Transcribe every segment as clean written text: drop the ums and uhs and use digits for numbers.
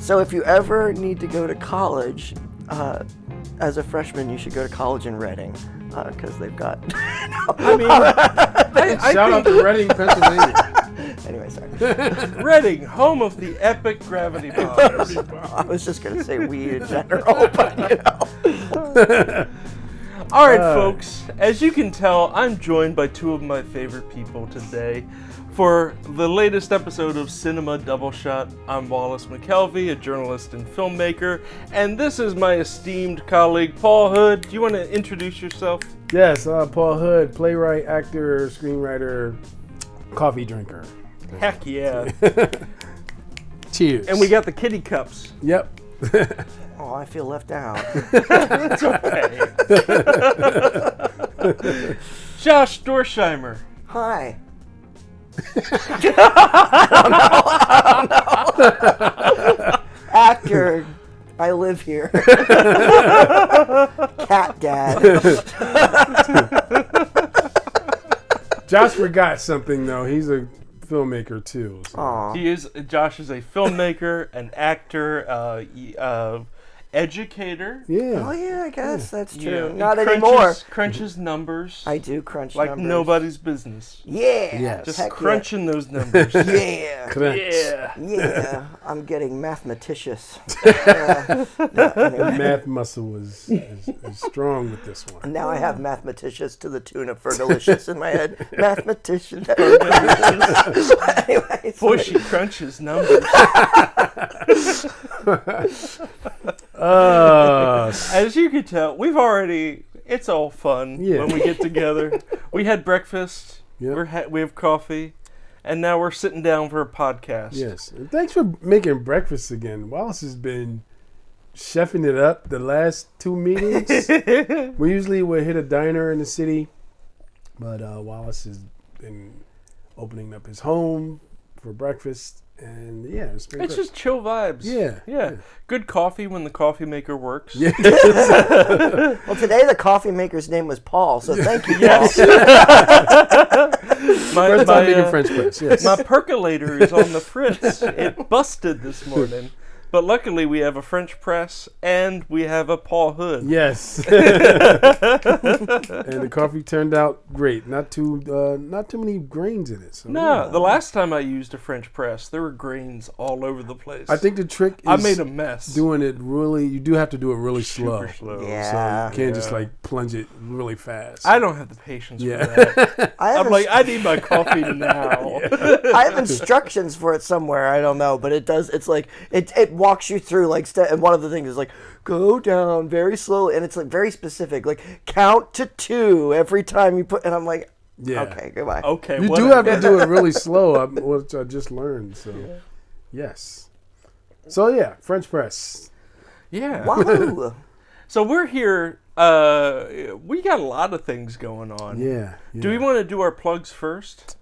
So if you ever need to go to college, as a freshman, you should go to college in Reading, because they've got... Shout out to Reading, Pennsylvania. Anyway, sorry. Reading, home of the epic gravity bombs. I was just going to say weed in general, but All right, folks. As you can tell, I'm joined by two of my favorite people today. For the latest episode of Cinema Double Shot, I'm Wallace McKelvey, a journalist and filmmaker, and this is my esteemed colleague, Paul Hood. Do you want to introduce yourself? Yes, Paul Hood, playwright, actor, screenwriter, coffee drinker. Heck yeah. Cheers. And we got the kitty cups. Yep. Oh, I feel left out. It's okay. Josh Dorsheimer. Hi. Actor. I live here. Cat dad. Josh forgot something, though. He's a filmmaker, too. So. Aww. Josh is a filmmaker, an actor, educator. Yeah. Oh yeah, I guess that's true. Yeah. Not anymore. Crunches numbers. I do crunch like numbers. Nobody's business. Yeah. Yes. Just Heck crunching those numbers. Yeah. Correct. Yeah. Yeah. I'm getting mathematicious. The math muscle is strong with this one. Now I have mathematicious to the tune of Fergalicious in my head. Mathematician. Anyways. Boy, she crunches numbers. As you can tell, it's all fun when we get together. We had breakfast, Yep. we have coffee, and now we're sitting down for a podcast. Yes. And thanks for making breakfast again. Wallace has been chefing it up the last 2 meetings. We usually would hit a diner in the city, but Wallace has been opening up his home for breakfast. And it's been It's great. just chill vibes. Yeah. Good coffee when the coffee maker works. Yeah. Well, today the coffee maker's name was Paul, so thank you, Paul. Yes. First time making French press. Yes. My percolator is on the fritz. It busted this morning. But luckily we have a French press and we have a Paul Hood. Yes. And the coffee turned out great. Not too many grains in it. So, No, the last time I used a French press, there were grains all over the place. I think the trick is I made a mess. doing it really. You do have to do it really slow. Super slow. Yeah. So you can't just like plunge it really fast. I don't have the patience for Yeah. that. I I'm like, I need my coffee now. I have instructions for it somewhere. I don't know, but it does. It's like it walks you through like and one of the things is like go down very slowly, and it's like very specific. Like count to 2 every time you put. And I'm like, okay, goodbye. Okay, You whatever. do have to do it really slow, which I just learned. So yes. So French press. Yeah. Wahoo! So we're here. We got a lot of things going on. Yeah. Do we want to do our plugs first?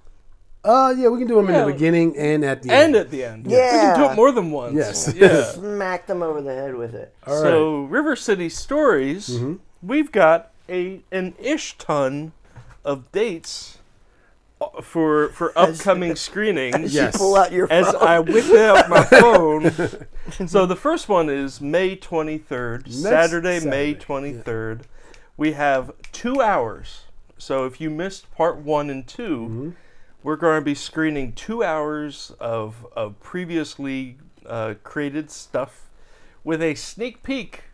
We can do them in the beginning and at the end. And at the end. Yeah. We can do it more than once. Yes. Yeah. Smack them over the head with it. All So River City Stories, we've got an ish ton of dates for upcoming screenings. You pull out your phone. As I whip out my phone. So the first one is May 23rd, Saturday, May 23rd. We have 2 hours. So if you missed part 1 and 2, we're going to be screening 2 hours of previously created stuff with a sneak peek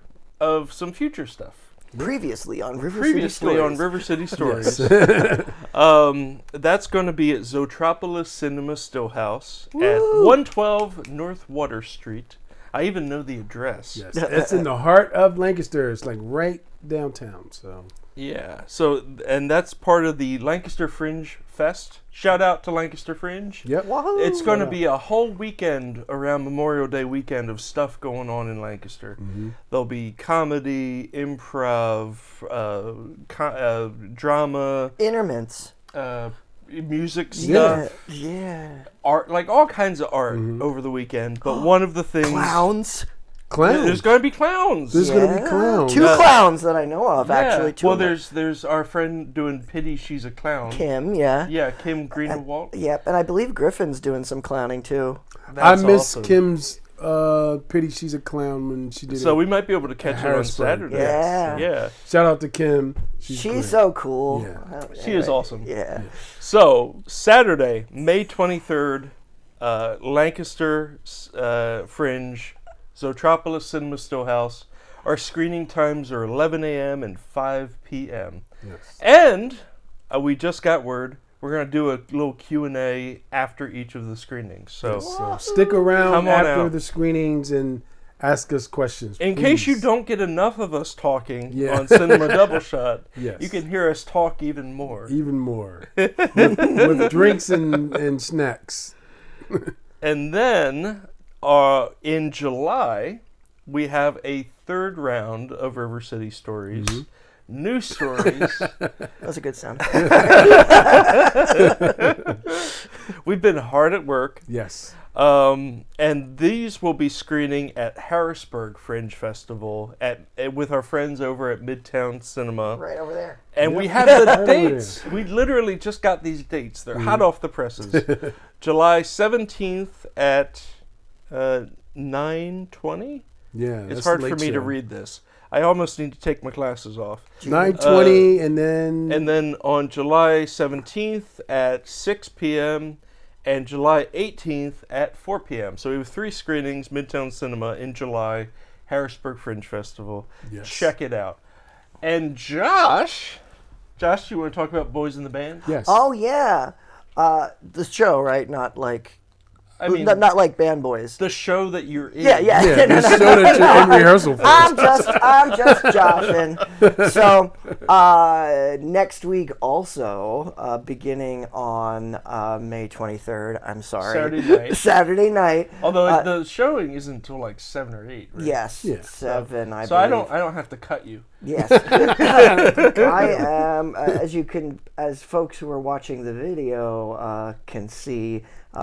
of some future stuff. Previously on River City Stories. That's going to be at Zoetropolis Cinema Stillhouse at 112 North Water Street. I even know the address. Yes, it's in the heart of Lancaster. It's like right downtown. So Yeah. So, and that's part of the Lancaster Fringe Fest. Shout out to Lancaster Fringe. Yep. Wahoo! It's going to be a whole weekend around Memorial Day weekend of stuff going on in Lancaster. There'll be comedy, improv, drama, Interments. music stuff, Yeah. art, like all kinds of art over the weekend. But one of the things, Clowns. there's going to be clowns. There's going to be clowns. 2 clowns that I know of, actually. 2 Well, of them. there's our friend doing Pity She's a Clown. Kim, yeah. Yeah, Kim Greenewalt. Yep, and I believe Griffin's doing some clowning too. I That's miss awesome. Kim's Pity She's a Clown when she did it. So we might be able to catch her on Harrisburg. Saturday. Yeah. Yeah. Shout out to Kim. She's great. so cool. Yeah. She is awesome. Yeah. So, Saturday, May 23rd, Lancaster Fringe, Zoetropolis Cinema Stillhouse. Our screening times are 11 a.m. and 5 p.m. Yes. And we just got word we're going to do a little Q&A after each of the screenings. So, So stick around Come on after out. the screenings and ask us questions. in please. case you don't get enough of us talking Yeah. on Cinema Double Shot, Yes. you can hear us talk even more. Even more. with drinks and snacks. And then in July, we have a third round of River City Stories. Mm-hmm. New stories. That's a good sound. We've been hard at work. Yes. And these will be screening at Harrisburg Fringe Festival with our friends over at Midtown Cinema. Right over there. And we Yep. have the Right over dates. We literally just got these dates. They're hot off the presses. July 17th at 9:20. Yeah. It's that's hard the for late me to show. read this. I almost need to take my glasses off. 9:20 and then And then on July 17th at 6 p.m. and July 18th at 4 p.m. So we have 3 screenings, Midtown Cinema in July, Harrisburg Fringe Festival. Yes. Check it out. And Josh, you want to talk about Boys in the Band? Yes. Oh yeah, the show, right? Not like, I mean, not like Band Boys. the show that you're in. Yeah. Yeah, the show that you're in rehearsal for. I'm just joshing. So next week also, beginning on May 23rd. I'm sorry. Saturday night. Saturday night. Although the showing isn't until like 7 or 8, right? Yes, Yeah. 7. I So believe. I don't have to cut you. Yes, I am. As folks who are watching the video can see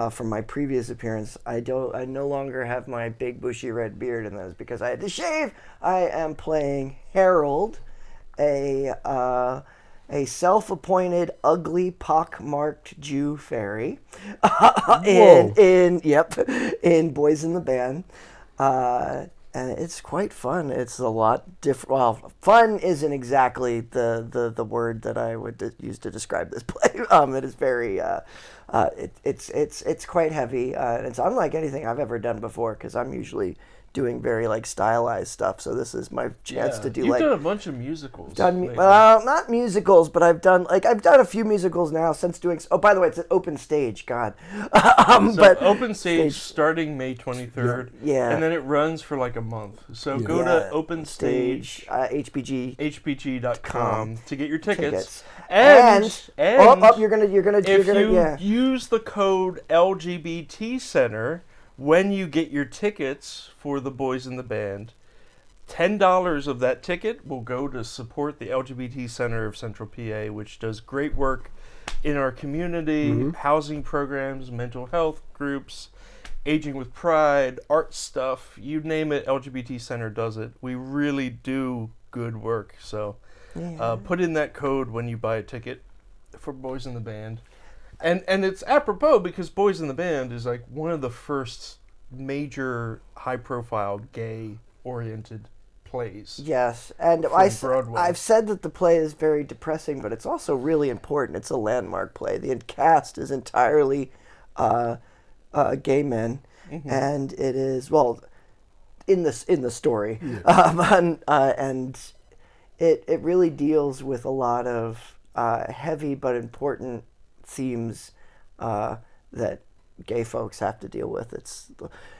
from my previous appearance, I no longer have my big bushy red beard, and that is because I had to shave. I am playing Harold, a self-appointed ugly pock-marked Jew fairy, in Boys in the Band. And it's quite fun. It's a lot different. Well, fun isn't exactly the word that I would use to describe this play. It is very, it's quite heavy. It's unlike anything I've ever done before because I'm usually doing very like stylized stuff. So this is my chance to do You've like. done a bunch of musicals. lately. Not musicals, but I've done a few musicals now since doing. Oh, by the way, it's an open stage. God, So but open stage starting May 23rd. Yeah. And then it runs for like a month. So go Yeah. to open stage HBG hpg.com to get your tickets. and And you're gonna if you yeah. use the code LGBT Center when you get your tickets for the Boys in the Band, $10 of that ticket will go to support the LGBT Center of Central PA, which does great work in our community, housing programs, mental health groups, Aging with Pride, art stuff, you name it, LGBT Center does it. We really do good work. So put in that code when you buy a ticket for Boys in the Band. And it's apropos because Boys in the Band is like one of the first major high-profile gay-oriented plays. Yes, and Broadway. I've said that the play is very depressing, but it's also really important. It's a landmark play. The cast is entirely gay men, and it is in the story, and it really deals with a lot of heavy but important themes that gay folks have to deal with. It's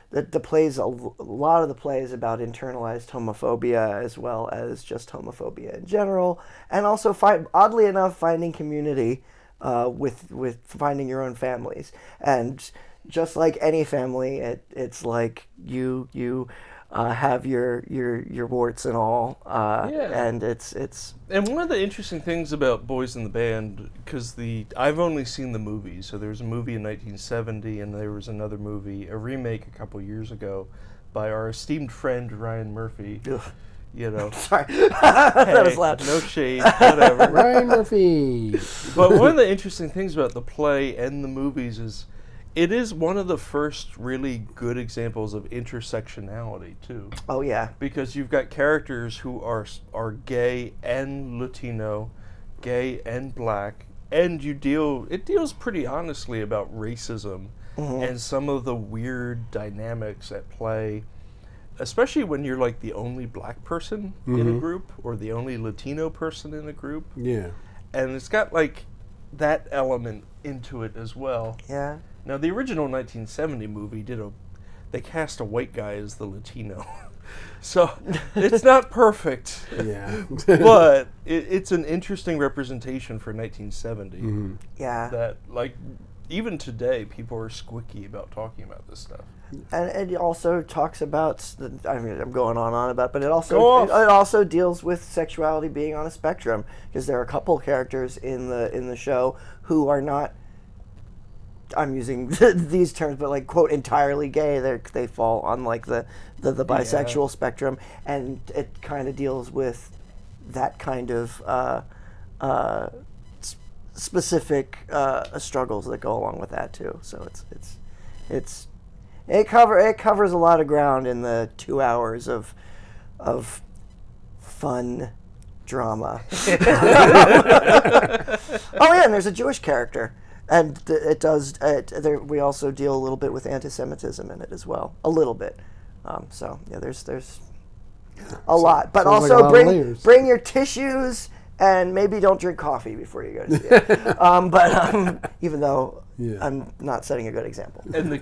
the plays. A lot of the play is about internalized homophobia as well as just homophobia in general, and also oddly enough finding community with finding your own families. And just like any family, it's like you have your warts and all, and it's. And one of the interesting things about Boys in the Band, because I've only seen the movies, so there was a movie in 1970, and there was another movie, a remake a couple years ago, by our esteemed friend Ryan Murphy. Ugh. You know, Sorry, that was loud. no shade, whatever. Ryan Murphy. But one of the interesting things about the play and the movies is It is one of the first really good examples of intersectionality too. Oh yeah. Because you've got characters who are gay and Latino, gay and black, and it deals pretty honestly about racism and some of the weird dynamics at play, especially when you're like the only black person in a group or the only Latino person in a group. Yeah. And it's got like that element into it as well. Yeah. Now, the original 1970 movie they cast a white guy as the Latino. So, it's not perfect. Yeah. But it's an interesting representation for 1970. Yeah. That, like, even today, people are squicky about talking about this stuff. And it also talks about, I'm going on about, but it also deals with sexuality being on a spectrum, because there are a couple characters in the show who are not, I'm using these terms, but like quote entirely gay. They fall on like the bisexual spectrum, and it kind of deals with that kind of specific struggles that go along with that too. So it covers a lot of ground in the 2 hours of fun drama. Oh yeah, and there's a Jewish character. And we also deal a little bit with anti-Semitism in it as well, a little bit. So yeah, there's a lot, but also like bring your tissues and maybe don't drink coffee before you go to see it. Even though I'm not setting a good example. And the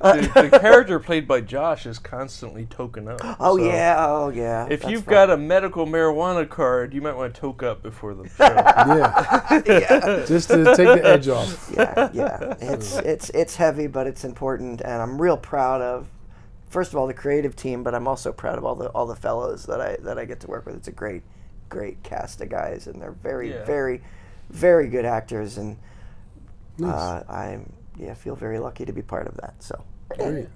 character played by Josh is constantly token up. Oh yeah. If you've got a medical marijuana card, you might want to toke up before the show. Yeah. Just to take the edge off. Yeah. It's heavy, but it's important, and I'm real proud of, first of all, the creative team, but I'm also proud of all the fellows that I get to work with. It's a great cast of guys, and they're very, very, very good actors, and nice. I feel very lucky to be part of that. So great,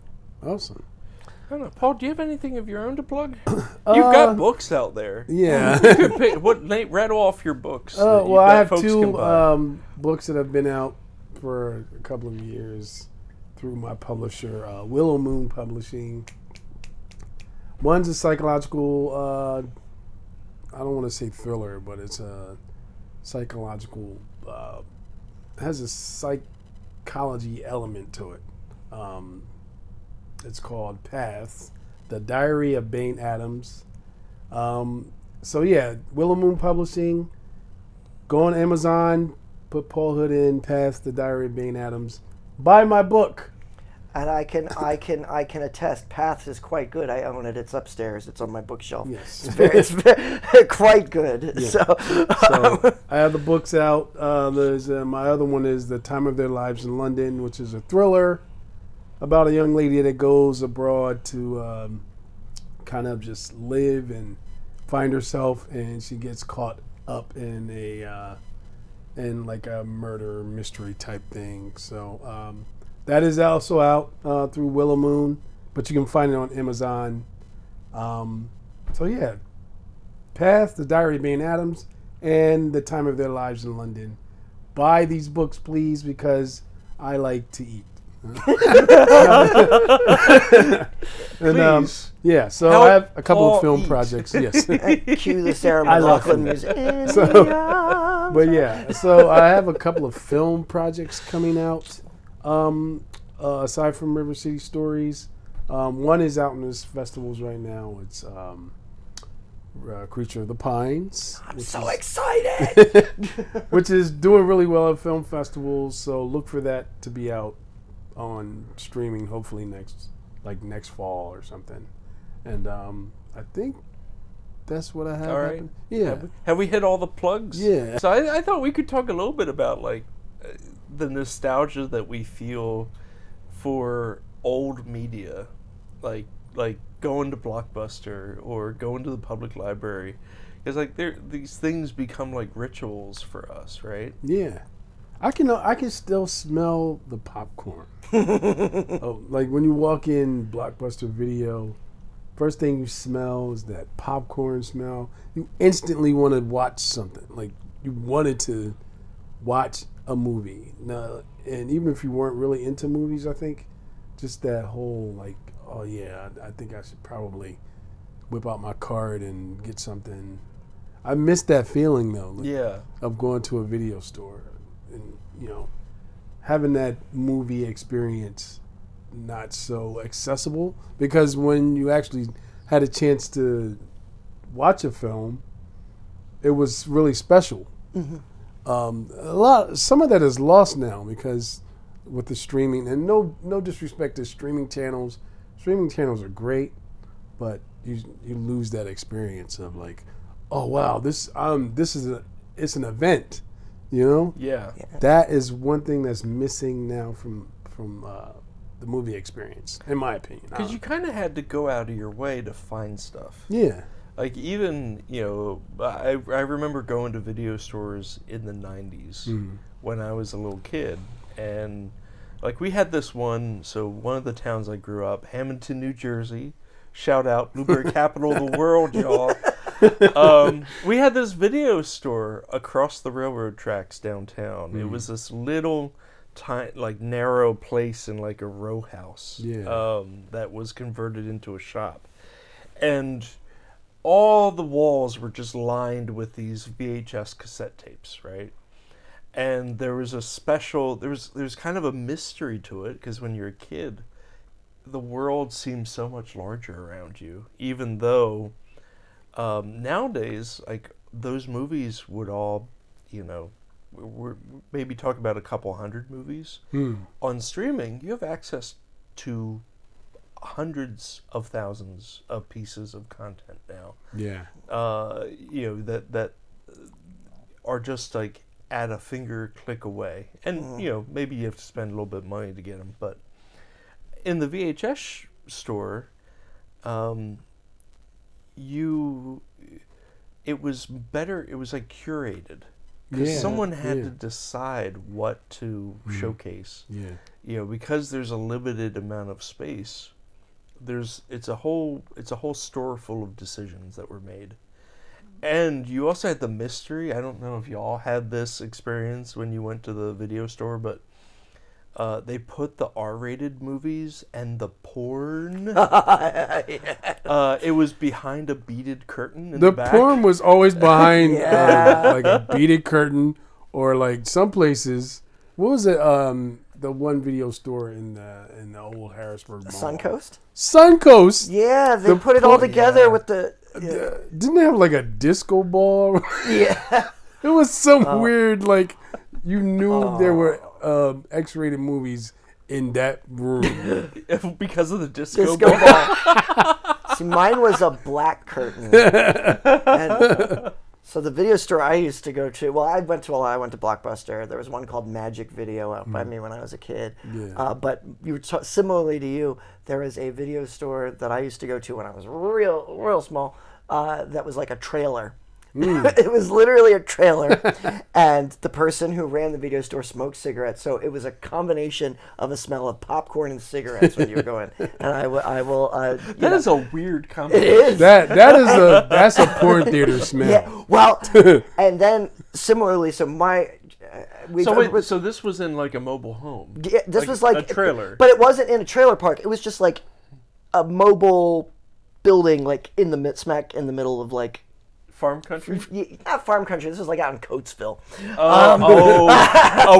awesome. I don't know, Paul. Do you have anything of your own to plug? You've got books out there. Yeah. Rattle off your books. Well, I have two books that have been out for a couple of years through my publisher, Willow Moon Publishing. One's a psychological. I don't want to say thriller, but it's a psychological. Has a psychology element to it. It's called Path, The Diary of Bane Adams. So yeah, Willow Moon Publishing. Go on Amazon, put Paul Hood in, Path, The Diary of Bane Adams. Buy my book. And I can attest. Paths is quite good. I own it. It's upstairs. It's on my bookshelf. Yes, it's quite good. Yeah. So I have the books out. There's my other one is The Time of Their Lives in London, which is a thriller about a young lady that goes abroad to kind of just live and find herself, and she gets caught up in in like a murder mystery type thing. So. That is also out through Willow Moon, but you can find it on Amazon. So yeah, Path, The Diary of Bane Adams, and The Time of Their Lives in London. Buy these books, please, because I like to eat. Please. Yeah, so I have a couple of film projects. Yes. Cue the Sarah McLachlan music. But yeah, so I have a couple of film projects coming out. Aside from River City Stories, one is out in the festivals right now. It's Creature of the Pines. I'm so excited! Which is doing really well at film festivals, so look for that to be out on streaming hopefully next fall or something. And I think that's what I have. All right. Yeah. Have we hit all the plugs? Yeah. So I thought we could talk a little bit about like the nostalgia that we feel for old media, like going to Blockbuster or going to the public library, because like these things become like rituals for us, right? Yeah, I can still smell the popcorn. Like when you walk in Blockbuster Video, first thing you smell is that popcorn smell. You instantly want to watch something. Like you wanted to watch a movie. Now, and even if you weren't really into movies, I think just that whole like, oh yeah, I think I should probably whip out my card and get something. I miss that feeling though. Yeah. Of going to a video store and having that movie experience not so accessible, because when you actually had a chance to watch a film, it was really special. Mm-hmm. Some of that is lost now because with the streaming, and no disrespect to streaming channels. Streaming channels are great, but you lose that experience of like, oh wow, it's an event, Yeah. That is one thing that's missing now from the movie experience, in my opinion. Because you kind of had to go out of your way to find stuff. Yeah. Like even, I remember going to video stores in the 90s when I was a little kid. And like we had this one of the towns I grew up, Hamilton, New Jersey. Shout out, Blueberry capital of the world, y'all. We had this video store across the railroad tracks downtown. It was this little narrow place in like a row house that was converted into a shop, and all the walls were just lined with these VHS cassette tapes, right? And there was there's kind of a mystery to it, because when you're a kid, the world seems so much larger around you, even though nowadays, like, those movies would all, we're maybe talk about a couple hundred movies. On streaming, you have access to hundreds of thousands of pieces of content now. Yeah. That are just like at a finger click away, and maybe you have to spend a little bit of money to get them. But in the VHS store, it was better. It was like curated. Because someone had to decide what to showcase. Yeah. Because there's a limited amount of space. It's a whole store full of decisions that were made. And you also had the mystery. I don't know if you all had this experience when you went to the video store, but they put the R-rated movies and the porn. It was behind a beaded curtain in the back. The porn was always behind like a beaded curtain, or like some places. What was it? The one video store in the old Harrisburg Mall. Suncoast? Suncoast. Yeah, they put it all together with the. Yeah. Didn't they have like a disco ball? Yeah. It was some weird, like, you knew there were X-rated movies in that room. Because of the disco ball. See, mine was a black curtain. And so the video store I used to go to, I went to Blockbuster. There was one called Magic Video out by me when I was a kid. Yeah. But similarly to you, there was a video store that I used to go to when I was real small. That was like a trailer. It was literally a trailer, and the person who ran the video store smoked cigarettes, so it was a combination of a smell of popcorn and cigarettes when you were going. And I will. That is a weird combination. It is. That's a porn theater smell. Yeah. Well, and then similarly, so this was in like a mobile home. Yeah, this was like a trailer, but it wasn't in a trailer park. It was just like a mobile building, like smack in the middle of like. Farm country? Not farm country. This was like out in Coatesville.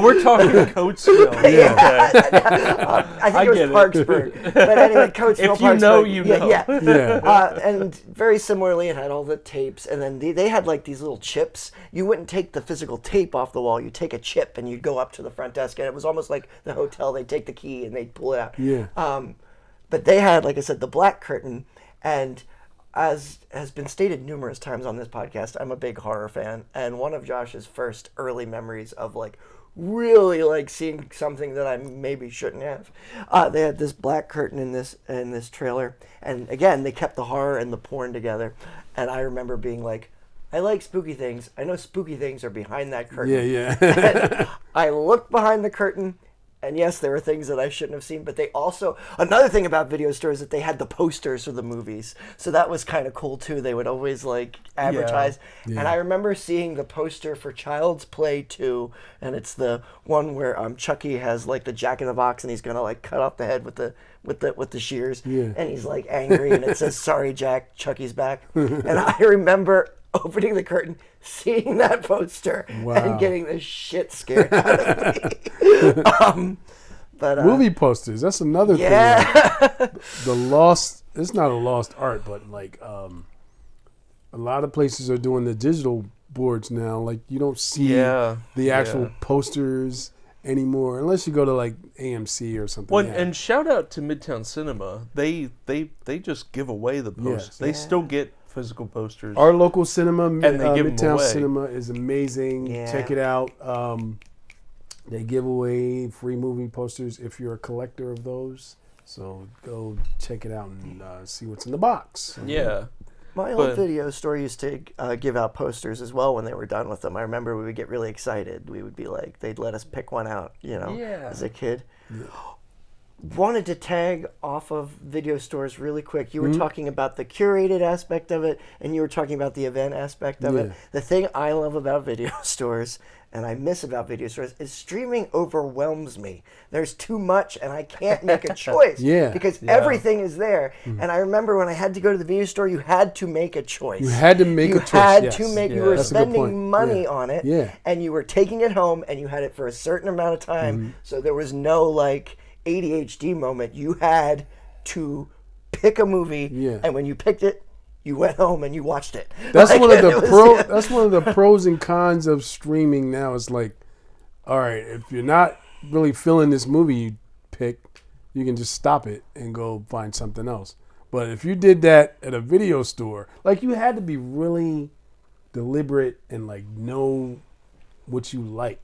We're talking Coatesville. Yeah. I think it was Parksburg. But anyway, Coatesville, if you Parksburg. know, you know. Yeah. And very similarly, it had all the tapes. And then they had like these little chips. You wouldn't take the physical tape off the wall. You'd take a chip and you'd go up to the front desk. And it was almost like the hotel. They'd take the key and they'd pull it out. Yeah. But they had, like I said, the black curtain. And as has been stated numerous times on this podcast, I'm a big horror fan, and one of Josh's first early memories of like really like seeing something that I maybe shouldn't have. They had this black curtain in this trailer, and again they kept the horror and the porn together. And I remember being like, I like spooky things. I know spooky things are behind that curtain. Yeah. And I looked behind the curtain, And yes, there were things that I shouldn't have seen, but they also, another thing about video stores that they had the posters for the movies. So that was kind of cool too. They would always like advertise. Yeah. And I remember seeing the poster for Child's Play 2, and it's the one where Chucky has like the Jack in the Box and he's going to like cut off the head with the shears. Yeah. And he's like angry and it says, "Sorry, Jack, Chucky's back." And I remember opening the curtain, seeing that poster, and getting the shit scared out of me. Movie posters, that's another thing. The lost, it's not a lost art, but like a lot of places are doing the digital boards now. Like you don't see the actual posters anymore, unless you go to like AMC or something. Well, and shout out to Midtown Cinema. They just give away the posters. They still get physical posters. Our local cinema, and they give them Midtown away. Cinema, is amazing. Check it out. They give away free movie posters if you're a collector of those. So go check it out and see what's in the box. Yeah. My old video store used to give out posters as well when they were done with them. I remember we would get really excited. We would be like, they'd let us pick one out, as a kid. Yeah. Wanted to tag off of video stores really quick. You were talking about the curated aspect of it, and you were talking about the event aspect of it. The thing I love about video stores, and I miss about video stores, is streaming overwhelms me. There's too much, and I can't make a choice. Because everything is there. And I remember when I had to go to the video store, you had to make a choice. You had to make a choice. You were spending money on it, and you were taking it home, and you had it for a certain amount of time. So there was no like ADHD moment. You had to pick a movie, and when you picked it, you went home and you watched it. That's one of the pros and cons of streaming now. It's like, all right, if you're not really feeling this movie you pick, you can just stop it and go find something else. But if you did that at a video store, like you had to be really deliberate and like know what you like.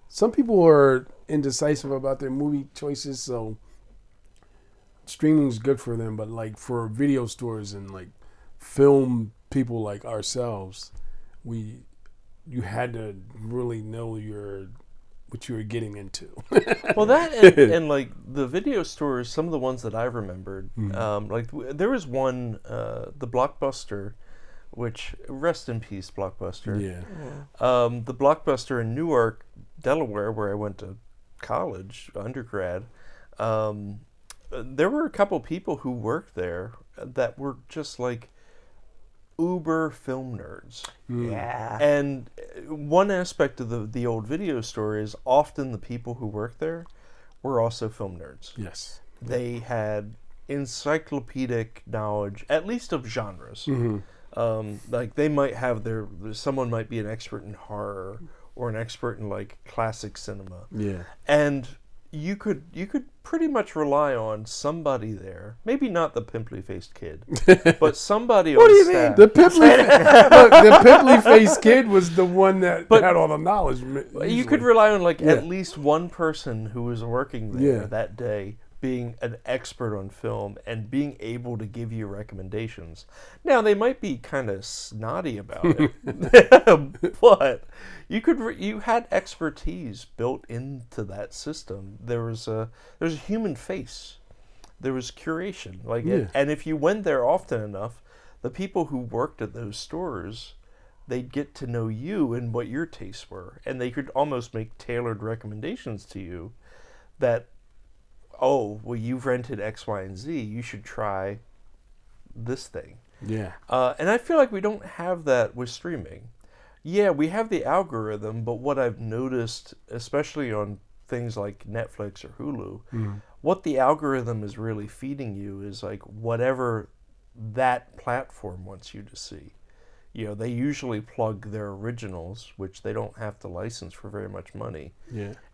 Some people are indecisive about their movie choices, so streaming is good for them. But like for video stores and like film people like ourselves, you had to really know what you were getting into. Well, that and like the video stores, some of the ones that I remembered, like there was one, the Blockbuster, which rest in peace, Blockbuster. The Blockbuster in Newark, Delaware, where I went to college, undergrad. There were a couple people who worked there that were just like uber film nerds. And one aspect of the old video store is often the people who worked there were also film nerds. They had encyclopedic knowledge, at least of genres. Like they might have someone might be an expert in horror or an expert in like classic cinema. And you could pretty much rely on somebody there. Maybe not the pimply-faced kid, but somebody on staff. The pimply-faced kid was the one that had all the knowledge. Usually. You could rely on like at least one person who was working there that day being an expert on film and being able to give you recommendations. Now, they might be kind of snotty about it, but you had expertise built into that system. There's a human face. There was curation. And if you went there often enough, the people who worked at those stores, they'd get to know you and what your tastes were, and they could almost make tailored recommendations to you that, oh, well, you've rented X, Y, and Z. You should try this thing. And I feel like we don't have that with streaming. We have the algorithm, but what I've noticed, especially on things like Netflix or Hulu, what the algorithm is really feeding you is like whatever that platform wants you to see. They usually plug their originals, which they don't have to license for very much money.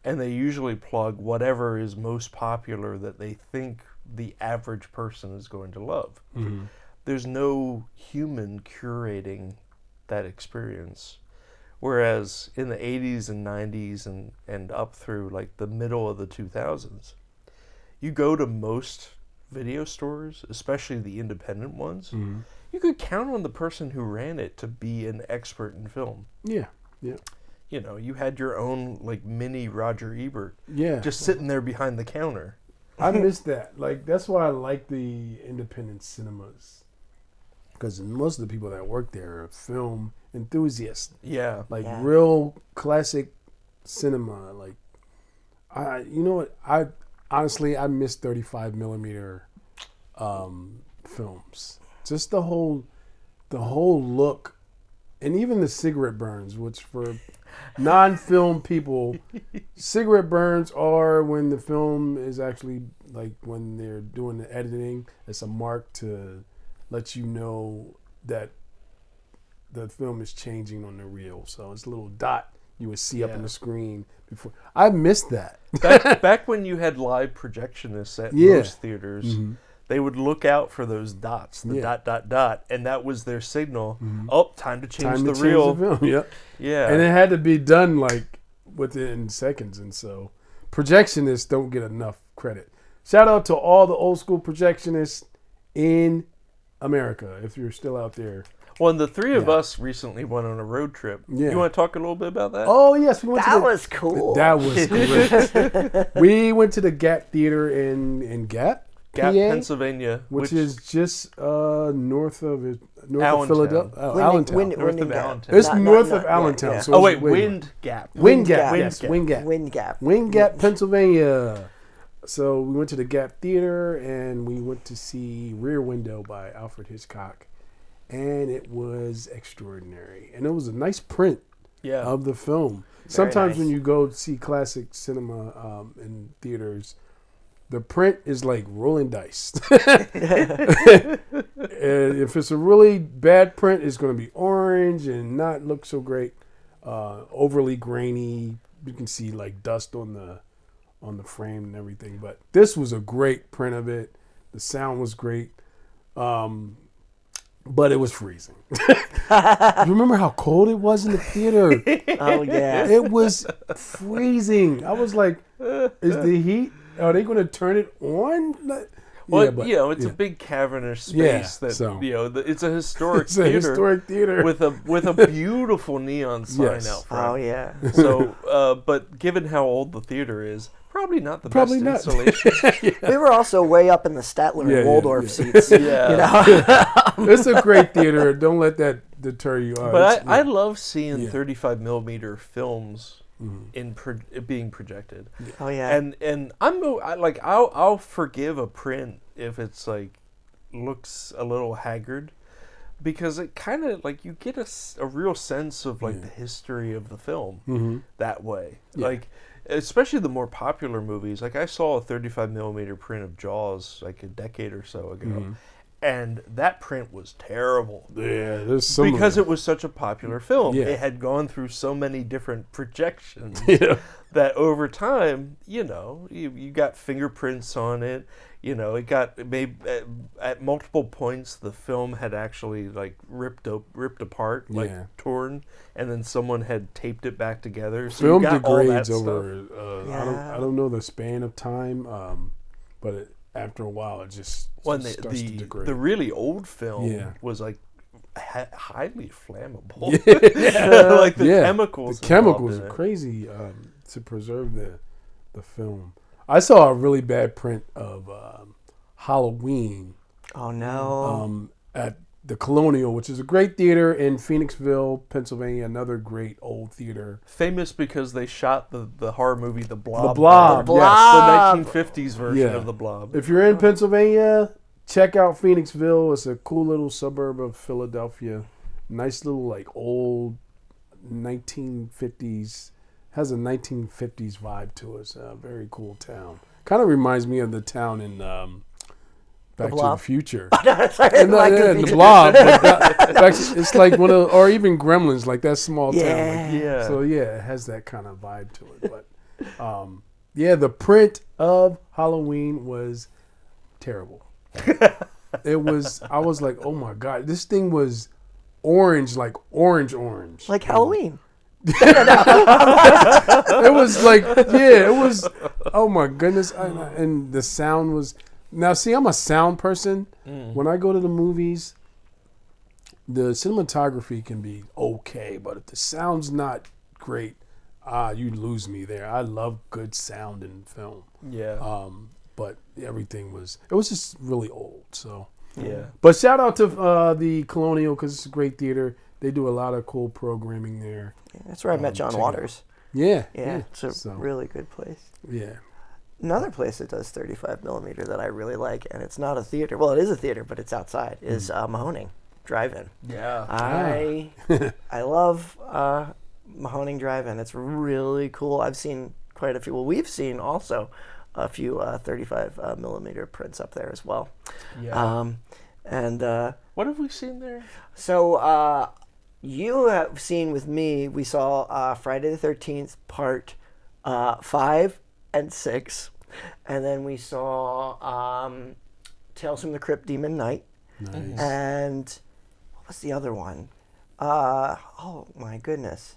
And they usually plug whatever is most popular that they think the average person is going to love. There's no human curating that experience. Whereas in the 80s and 90s and up through like the middle of the 2000s, you go to most video stores, especially the independent ones, you could count on the person who ran it to be an expert in film. you had your own like mini Roger Ebert, Yeah. just sitting there behind the counter. I miss that. Like, that's why I like the independent cinemas. Because most of the people that work there are film enthusiasts. Yeah. Like, Yeah. real classic cinema. Like, you know what? I miss 35 millimeter films. Just the whole look, and even the cigarette burns, which for non-film people, cigarette burns are when the film is actually, like, when they're doing the editing, it's a mark to let you know that the film is changing on the reel. So it's a little dot you would see up on the screen before. I missed that. Back when you had live projectionists at Yeah. most theaters, they would look out for those dots, the dot, and that was their signal. Oh, time to change the reel. Film. Yep. Yeah. And it had to be done like within seconds, and so projectionists don't get enough credit. Shout out to all the old school projectionists in America, if you're still out there. Well, and the three of us recently went on a road trip. Yeah. You want to talk a little bit about that? Oh yes, we went. That was cool. That was great. We went to the Gap Theater in Gap, Gap, PA, Pennsylvania, which is just north of Allentown. Philadelphia. Allentown. North of Gap. Allentown. It's Not- north not- of yeah, Allentown. yeah. So Oh, it's wait, Wind Gap. Wind Gap. Wind Yes, Gap. Wind Gap. Wind Gap. Wind Gap, Pennsylvania. So we went to the Gap Theater and we went to see Rear Window by Alfred Hitchcock, and it was extraordinary. And it was a nice print Yeah. of the film. Sometimes nice. when you go see classic cinema in theaters, the print is like rolling dice. And if it's a really bad print, it's going to be orange and not look so great. Overly grainy. You can see like dust on the frame and everything. But this was a great print of it. The sound was great. But it was freezing. You remember how cold it was in the theater? Oh yeah. It was freezing. I was like, is the heat, are they going to turn it on? Well, Yeah, but- it's a big cavernous space Yeah, that so- it's a historic It's a theater historic theater. with a beautiful neon sign Yes. out front. Oh yeah. So, but given how old the theater is, probably not the Probably best not. installation. We were also way up in the Statler Yeah, and yeah, Waldorf yeah. seats. Yeah. It's a great theater. Don't let that deter you. But I love seeing Yeah. 35 millimeter films being projected. Oh yeah. And I'll forgive a print if it's like looks a little haggard, because it kind of like you get a real sense of like the history of the film that way. Like especially the more popular movies. Like I saw a 35 millimeter print of Jaws like a decade or so ago. And that print was terrible. Yeah, there's some Because it was such a popular film. Yeah. It had gone through so many different projections Yeah. that over time, you got fingerprints on it. It got maybe at multiple points the film had actually like ripped apart, like Yeah. torn, and then someone had taped it back together. So film you got all that degrades stuff. over. I don't know the span of time, but after a while it just When starts to degrade. the really old film Yeah. was like highly flammable. Yeah. Like the Yeah. chemicals. The chemicals involved in are it. crazy to preserve the film. I saw a really bad print of Halloween Oh no. at the Colonial, which is a great theater in Phoenixville, Pennsylvania. Another great old theater. Famous because they shot the horror movie The Blob. The Blob, there. yes. The 1950s version Yeah. of The Blob. If you're in Pennsylvania, check out Phoenixville. It's a cool little suburb of Philadelphia. Nice little like old 1950s. Has a 1950s vibe to it. It's a very cool town. Kind of reminds me of the town in Back to the Blob? Future. Sorry, And, like yeah, the Blob. It's like one of, or even Gremlins, like that small town. Like, Yeah. so yeah, it has that kind of vibe to it. But yeah, the print of Halloween was terrible. It was. I was like, oh my god, this thing was orange, like orange. like Halloween. It was like, yeah, it was. Oh my goodness, and the sound was. Now, see, I'm a sound person. When I go to the movies, the cinematography can be okay, but if the sound's not great. You'd lose me there. I love good sound in film. Yeah. But everything was just really old. So Yeah. But shout out to the Colonial because it's a great theater. They do a lot of cool programming there. Yeah, that's where I met John Waters. Yeah. Yeah, it's a really good place. Yeah. Another place that does 35 millimeter that I really like, and it's not a theater. Well, it is a theater, but it's outside. Is Mahoning Drive-In. Yeah. I love Mahoning Drive-In. It's really cool. I've seen quite a few. Well, we've seen also a few 35 millimeter prints up there as well. Yeah. What have we seen there? So you have seen with me. We saw Friday the 13th Part 5 and 6, and then we saw Tales from the Crypt Demon Knight. Nice. And what was the other one? Oh my goodness.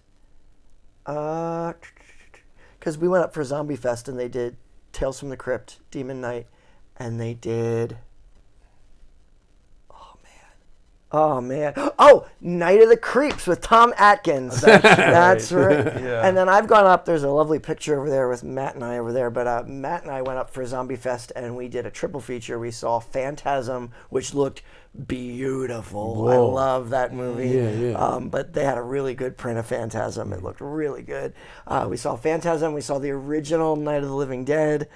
Because we went up for Zombie Fest and they did Tales from the Crypt, Demon Knight, and they did. Oh man! Oh, Night of the Creeps with Tom Atkins. That's right. Yeah. And then I've gone up. There's a lovely picture over there with Matt and I over there. But Matt and I went up for Zombie Fest and we did a triple feature. We saw Phantasm, which looked beautiful. Whoa. I love that movie. Yeah. But they had a really good print of Phantasm. It looked really good. We saw Phantasm. We saw the original Night of the Living Dead,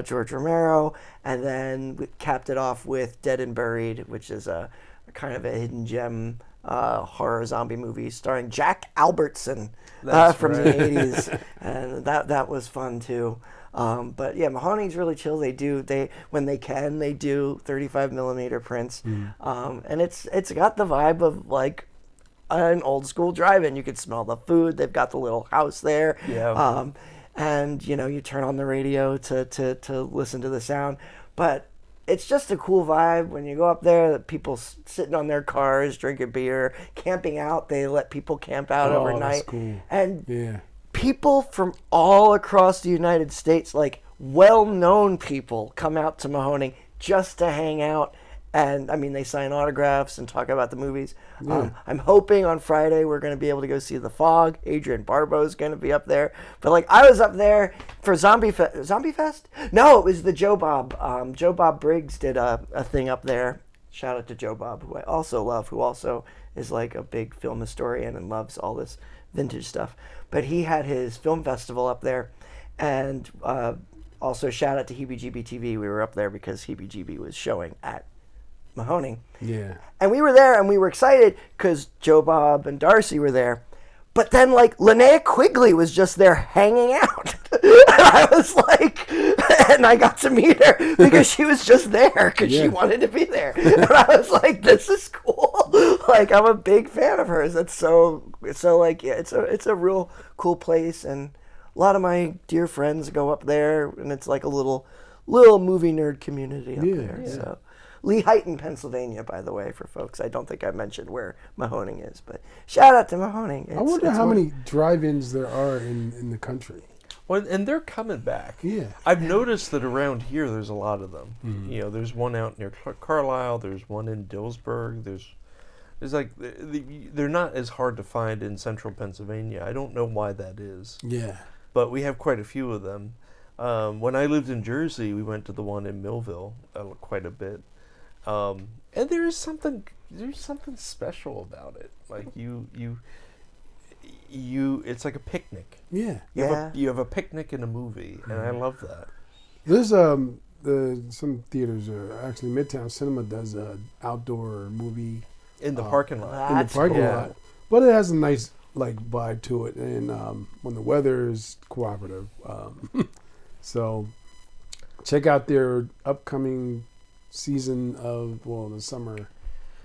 George Romero, and then we capped it off with Dead and Buried, which is a kind of a hidden gem horror zombie movie starring Jack Albertson from the 80s, and that was fun too. But yeah, Mahoney's really chill. When they can, they do 35 millimeter prints, and it's got the vibe of like an old school drive-in. You could smell the food. They've got the little house there. Yeah. And you turn on the radio to listen to the sound, but it's just a cool vibe when you go up there. That people sitting on their cars, drinking beer, camping out. They let people camp out overnight, that's cool. And people from all across the United States, like well-known people, come out to Mahoning just to hang out. And I mean, they sign autographs and talk about the movies. I'm hoping on Friday we're going to be able to go see The Fog. Adrian Barbeau's going to be up there. But like, I was up there for Zombie Fest? No, it was the Joe Bob. Joe Bob Briggs did a thing up there. Shout out to Joe Bob, who I also love, who also is like a big film historian and loves all this vintage stuff. But he had his film festival up there, and also shout out to Heebie-Jeebie TV. We were up there because Heebie-Jeebie was showing at Mahoning. Yeah. And we were there and we were excited because Joe Bob and Darcy were there. But then like Linnea Quigley was just there hanging out. And I was like, and I got to meet her because she was just there because she wanted to be there. And I was like, this is cool. Like, I'm a big fan of hers. It's so like, yeah, it's a real cool place. And a lot of my dear friends go up there, and it's like a little movie nerd community up there. Yeah. So Lehighton, Pennsylvania, by the way, for folks. I don't think I mentioned where Mahoning is, but shout out to Mahoning. I wonder how many drive-ins there are in the country. Well, and they're coming back. Yeah. I've noticed that around here there's a lot of them. There's one out near Carlisle. There's one in Dillsburg. There's like they're not as hard to find in central Pennsylvania. I don't know why that is. Yeah. But we have quite a few of them. When I lived in Jersey, we went to the one in Millville quite a bit. And there's something special about it. Like it's like a picnic. Yeah. You have a picnic in a movie, and I love that. There's some theaters, actually Midtown Cinema does a outdoor movie In the parking lot. in the parking lot, but it has a nice like vibe to it, and when the weather is cooperative, so check out their upcoming season of the summer.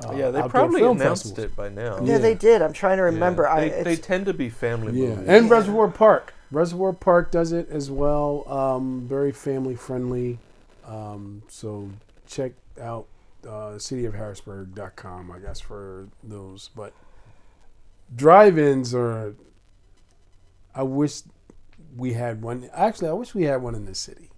They outdoor probably film announced festivals. it by now. Yeah, they did. I'm trying to remember. They tend to be family movies. And Reservoir Park. Reservoir Park does it as well. Very family friendly. So check out cityofharrisburg.com, I guess, for those. But drive-ins are. I wish we had one. Actually, I wish we had one in the city.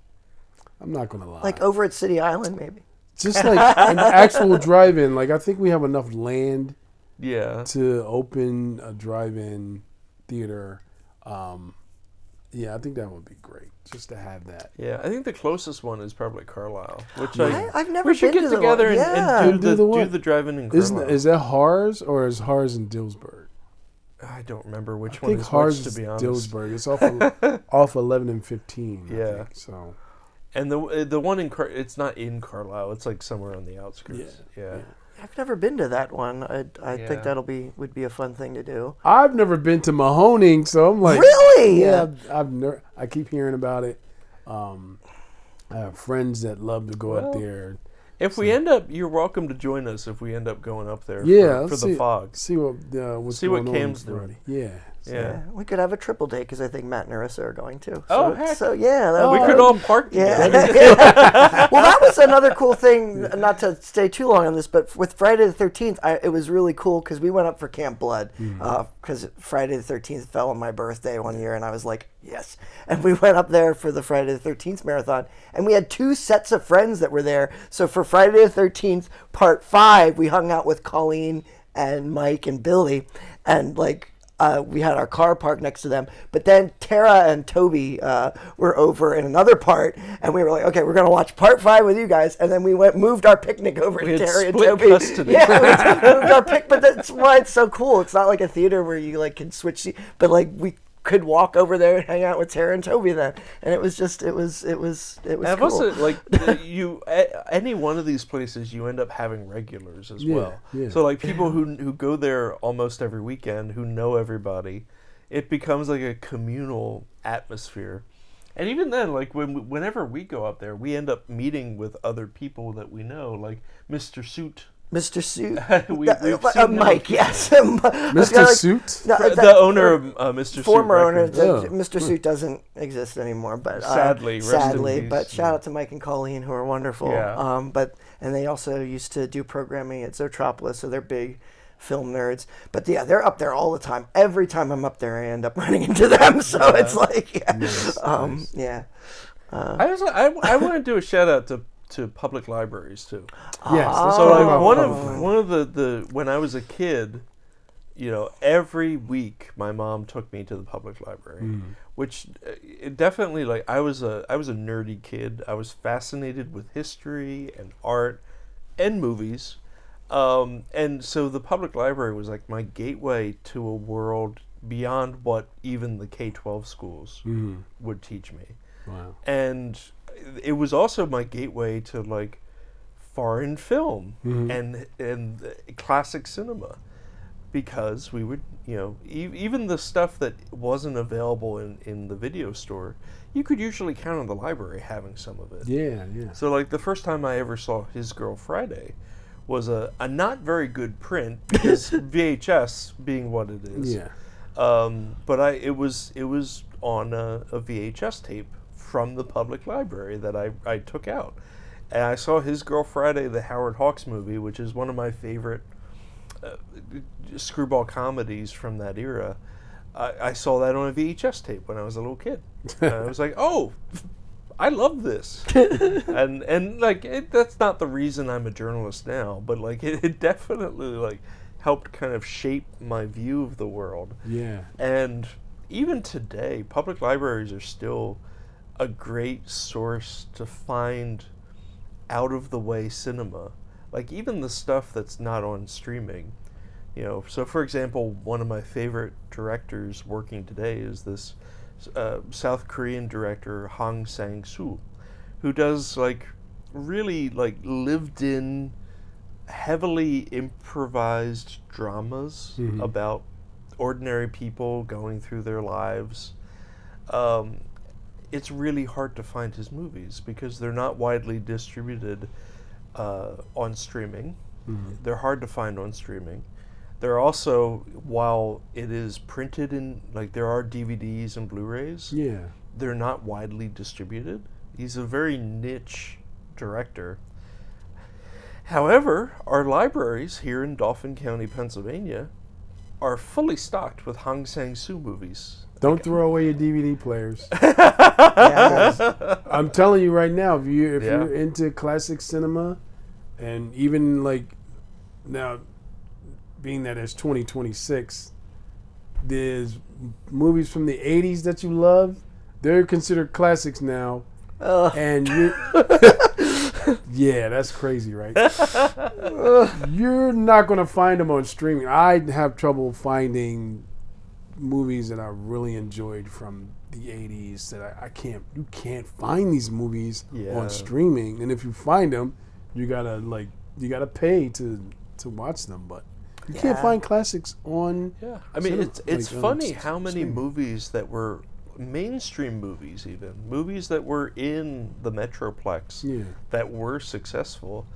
I'm not gonna lie. Like over at City Island, maybe. Just like an actual drive-in. Like I think we have enough land Yeah. to open a drive-in theater. Yeah, I think that would be great just to have that. Yeah, I think the closest one is probably Carlisle, which I've never we should been get to the together one. and Do the what? do the drive-in in Carlisle. Is that Hars or is Hars in Dillsburg? I don't remember which I one think is Hars which, to be is honest. Dillsburg. It's off 11 and 15. I Yeah. think, so. And the one in it's not in Carlisle. It's like somewhere on the outskirts. Yeah. I've never been to that one. I Yeah. think would be a fun thing to do. I've never been to Mahoning, so I'm like, Really? Yeah, I keep hearing about it. I have friends that love to go up there. If we end up, you're welcome to join us. If we end up going up there, for the fog, See what's going on Cam's Friday. doing. Yeah. Yeah. We could have a triple date because I think Matt and Arissa are going too. Oh, heck. So yeah, that We would- could all park together. Yeah. Well, that was another cool thing. Not to stay too long on this, but with Friday the 13th, it was really cool because we went up for Camp Blood because Friday the 13th fell on my birthday one year, and I was like, yes. And we went up there for the Friday the 13th marathon, and we had 2 sets of friends that were there. So for Friday the 13th, part 5, we hung out with Colleen and Mike and Billy, and we had our car parked next to them, but then Tara and Toby were over in another part, and we were like, okay, we're gonna watch part 5 with you guys, and then we moved our picnic over to had Tara and split Toby. custody. Yeah, we moved our but that's why it's so cool. It's not like a theater where you can switch, but we could walk over there and hang out with Tara and Toby then, and it was And I've cool. also any one of these places you end up having regulars as well. Yeah. So people who go there almost every weekend, who know everybody, it becomes like a communal atmosphere. And even then, whenever we go up there, we end up meeting with other people that we know, like Mr. Suit. Mr. Suit. We've seen him. Mike, yes. Mr. Suit? No, The owner of Mr. former Suit owner, Records. Mr. Suit doesn't exist anymore, but Sadly, rest in peace. But shout out to Mike and Colleen, who are wonderful. Yeah. And they also used to do programming at Zoetropolis, so they're big film nerds. But yeah, they're up there all the time. Every time I'm up there, I end up running into them. So it's Nice. yeah. I want to do a shout out to public libraries too. Yes. let's So talk about one public. of the when I was a kid, every week my mom took me to the public library, which it definitely I was a nerdy kid. I was fascinated with history and art and movies, and so the public library was like my gateway to a world beyond what even the K-12 schools would teach me. Wow. And it was also my gateway to foreign film and classic cinema, because we would even the stuff that wasn't available in the video store, you could usually count on the library having some of it. Yeah. So the first time I ever saw His Girl Friday was a not very good print, because VHS being what it is. Yeah. But it was on a VHS tape from the public library that I took out. And I saw His Girl Friday, the Howard Hawks movie, which is one of my favorite screwball comedies from that era. I saw that on a VHS tape when I was a little kid. And I was like, oh, I love this. and that's not the reason I'm a journalist now, but it definitely helped kind of shape my view of the world. Yeah. And even today, public libraries are still a great source to find out of the way cinema, even the stuff that's not on streaming. So for example, one of my favorite directors working today is this South Korean director Hong Sang-soo, who does really lived in, heavily improvised dramas about ordinary people going through their lives. It's really hard to find his movies because they're not widely distributed on streaming. They're hard to find on streaming. They're also, while it is printed in, there are DVDs and Blu-rays, they're not widely distributed. He's a very niche director. However, our libraries here in Dauphin County, Pennsylvania, are fully stocked with Hong Sang-soo movies. Don't throw away your DVD players. Yeah. I'm telling you right now, if you're into classic cinema, and even now, being that it's 2026, there's movies from the 80s that you love. They're considered classics now. And you yeah, that's crazy, right? You're not going to find them on streaming. I have trouble finding movies that I really enjoyed from the 80s that you can't find these movies on streaming. And if you find them, you gotta pay to watch them, but you can't find classics on I mean, it's funny how many movies that were mainstream movies, even movies that were in the Metroplex that were successful,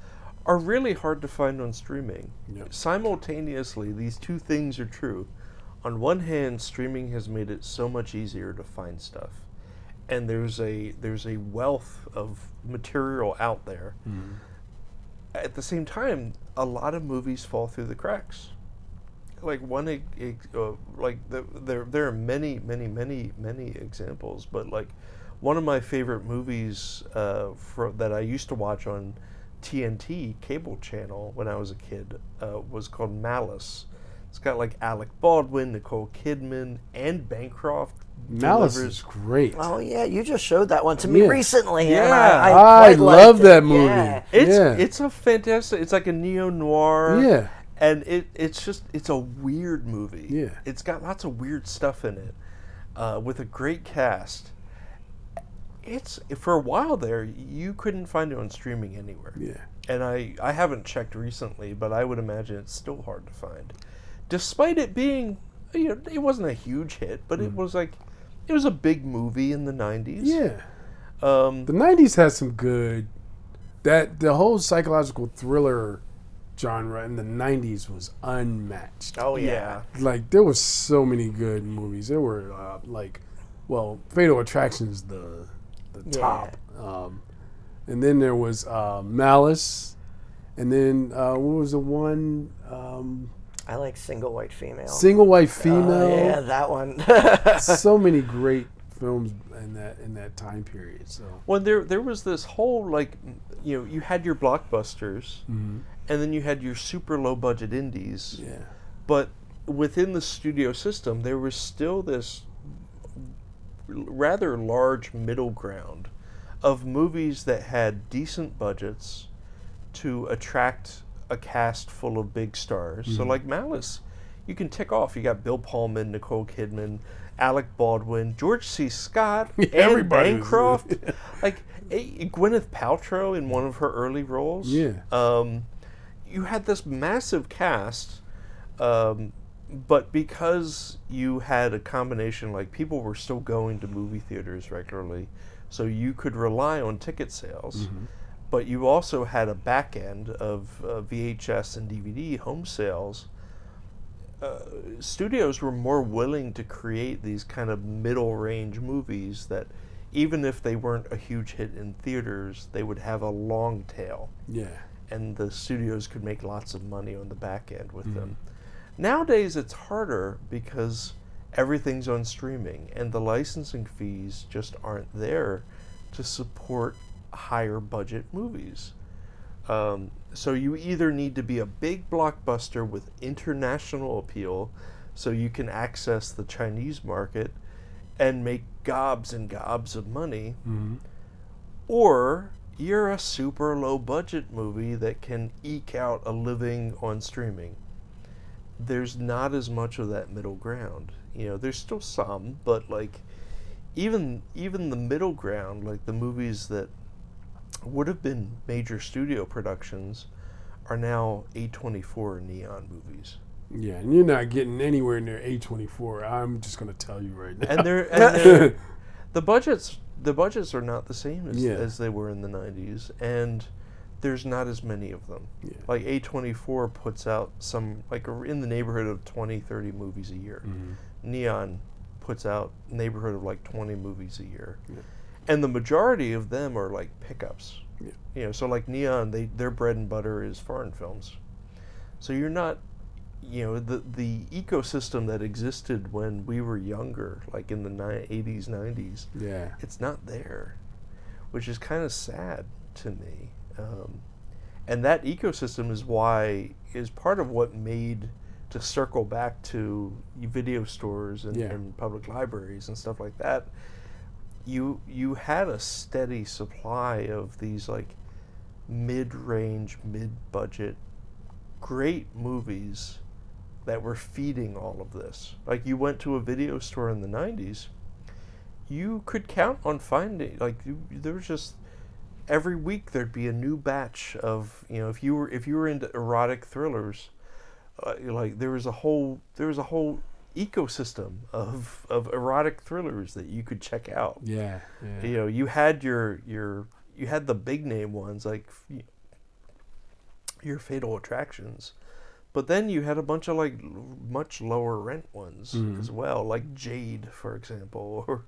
are really hard to find on streaming. Simultaneously, these two things are true. On one hand, streaming has made it so much easier to find stuff, and there's a wealth of material out there. At the same time, a lot of movies fall through the cracks. Like there are many examples, but like one of my favorite movies that I used to watch on TNT cable channel when I was a kid was called Malice. It's got like Alec Baldwin, Nicole Kidman, and Bancroft. Malice is great. Oh yeah, you just showed that one to me recently. Yeah, and I love that movie. Yeah. It's a fantastic. It's like a neo noir. Yeah. And it's a weird movie. Yeah. It's got lots of weird stuff in it, with a great cast. It's for a while there you couldn't find it on streaming anywhere. Yeah. And I haven't checked recently, but I would imagine it's still hard to find, despite it being it wasn't a huge hit, but it was a big movie in the 90s. Yeah. The 90s has some good. The whole psychological thriller genre in the 90s was unmatched. Oh yeah. Like there was so many good movies. There were Fatal Attraction's the top. And then there was Malice, and then what was the one? I like Single White Female. Single White Female. Yeah, that one. So many great films in that time period. So there was this whole you had your blockbusters, and then you had your super low budget indies. Yeah. But within the studio system, there was still this rather large middle ground of movies that had decent budgets to attract a cast full of big stars. So like Malice, you can tick off. You got Bill Pullman, Nicole Kidman, Alec Baldwin, George C. Scott, and Bancroft. Gwyneth Paltrow in one of her early roles. Yeah. You had this massive cast, but because you had a combination, like people were still going to movie theaters regularly, so you could rely on ticket sales. But you also had a back end of VHS and DVD home sales. Studios were more willing to create these kind of middle range movies that, even if they weren't a huge hit in theaters, they would have a long tail. Yeah. And the studios could make lots of money on the back end with them. Nowadays it's harder because everything's on streaming and the licensing fees just aren't there to support higher budget movies. So you either need to be a big blockbuster with international appeal so you can access the Chinese market and make gobs and gobs of money, or you're a super low budget movie that can eke out a living on streaming. There's not as much of that middle ground. There's still some, but even the middle ground, like the movies that would have been major studio productions, are now A24 Neon movies. Yeah, and you're not getting anywhere near A24. I'm just going to tell you right now. And they're the budgets are not the same as they were in the 90s, and there's not as many of them. Yeah. Like A24 puts out some in the neighborhood of 20, 30 movies a year. Neon puts out neighborhood of 20 movies a year. Yeah. And the majority of them are pickups. Yeah. So Neon, their bread and butter is foreign films. So you're not, the ecosystem that existed when we were younger, in the 80s, 90s. Yeah. It's not there, which is kind of sad to me. And that ecosystem is part of what made to circle back to video stores and, Yeah. and public libraries and stuff like that, you had a steady supply of these like mid-range, mid-budget, great movies that were feeding all of this. Like, you went to a video store in the 90s, you could count on finding, like, there was just, every week there'd be a new batch of, you know, if you were into erotic thrillers, like, there was a whole ecosystem of erotic thrillers that you could check out. Yeah. You know, you had you had the big name ones like your Fatal Attractions, but then you had a bunch of like much lower rent ones as well, like Jade, for example, or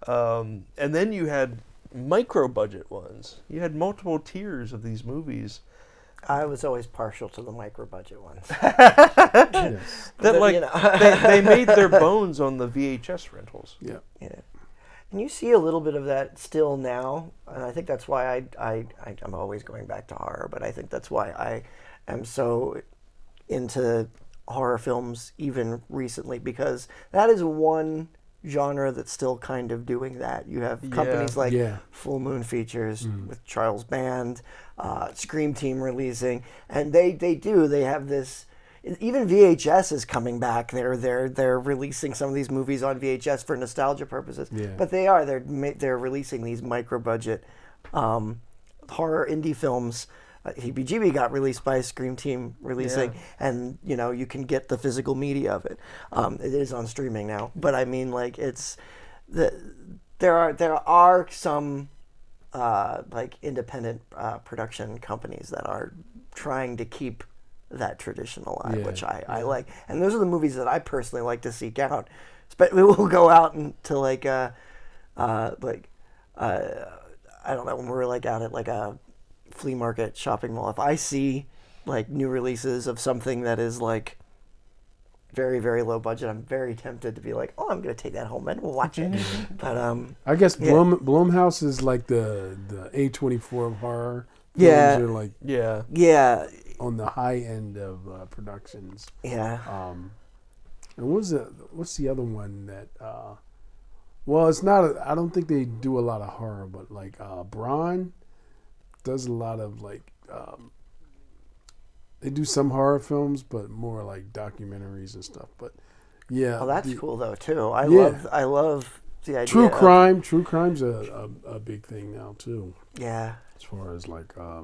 and then you had micro budget ones. You had multiple tiers of these movies. I was always partial to the micro budget ones. Yes. That like you know. they made their bones on the VHS rentals. Yeah. Yeah. And you see a little bit of that still now, and I think that's why I'm always going back to horror, but I think that's why I am so into horror films even recently, because that is one genre that's still kind of doing that. You have companies like Full Moon Features with Charles Band, Scream Team releasing, and they have this. Even VHS is coming back. They're releasing some of these movies on VHS for nostalgia purposes. Yeah. But they're releasing these micro budget horror indie films. Heebie-Jeebie got released by Scream Team releasing, and you know you can get the physical media of it. It is on streaming now, but I mean, like, there are some like independent production companies that are trying to keep that tradition alive, which I like, and those are the movies that I personally like to seek out. But we will go out into like I don't know, when we're like out at like a flea market, shopping mall, if I see like new releases of something that is like very, very low budget, I'm very tempted to be like, oh, I'm gonna take that home and we'll watch it. But I guess Blumhouse is like the A24 of horror. Yeah. Films are like yeah, on the high end of productions. yeah. And what's the other one that? Well, it's not. I don't think they do a lot of horror, but like Braun does a lot of like. They do some horror films, but more like documentaries and stuff. But yeah, Well, that's cool though too. I Yeah. love the idea. True of- crime. True crime's a big thing now too. Yeah. As far as like a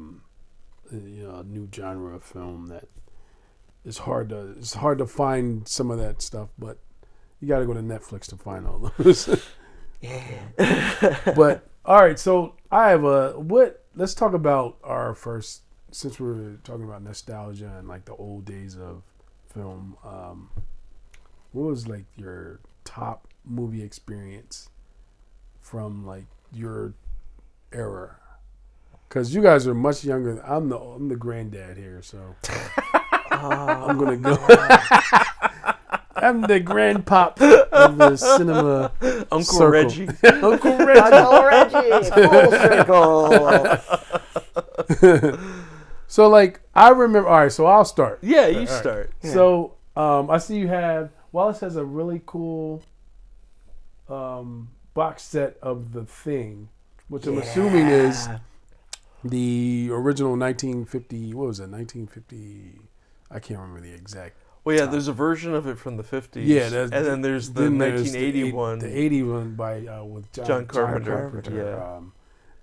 new genre of film that it's hard to find some of that stuff, but you got to go to Netflix to find all those. Yeah. But all right, so I have let's talk about our first, since we're talking about nostalgia and like the old days of film. What was like your top movie experience from like your era? Because you guys are much younger. I'm the granddad here, so I'm gonna go. I'm the grandpop of the cinema. Uncle circle. Reggie. Uncle Reggie. Uncle Reggie, full circle. So like I remember. All right, so I'll start. Yeah, you All right. start. So I see you have Wallace has a really cool box set of The Thing, which I'm assuming is the original 1950. What was it? 1950. I can't remember the exact. Well, yeah, there's a version of it from the 50s. Yeah, and then there's the 1980 one. The 80 one by with John Carpenter. Yeah.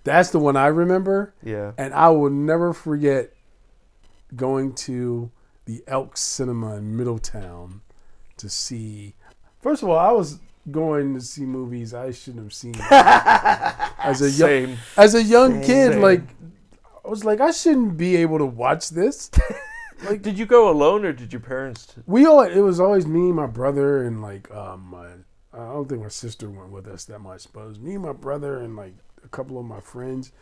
That's the one I remember. Yeah. And I will never forget going to the Elks Cinema in Middletown to see. First of all, I was going to see movies I shouldn't have seen as a young kid. Same. Like I was like, I shouldn't be able to watch this. Like, did you go alone or did your parents? It was always me, my brother, and like I don't think my sister went with us that much, but it was me, my brother, and like a couple of my friends.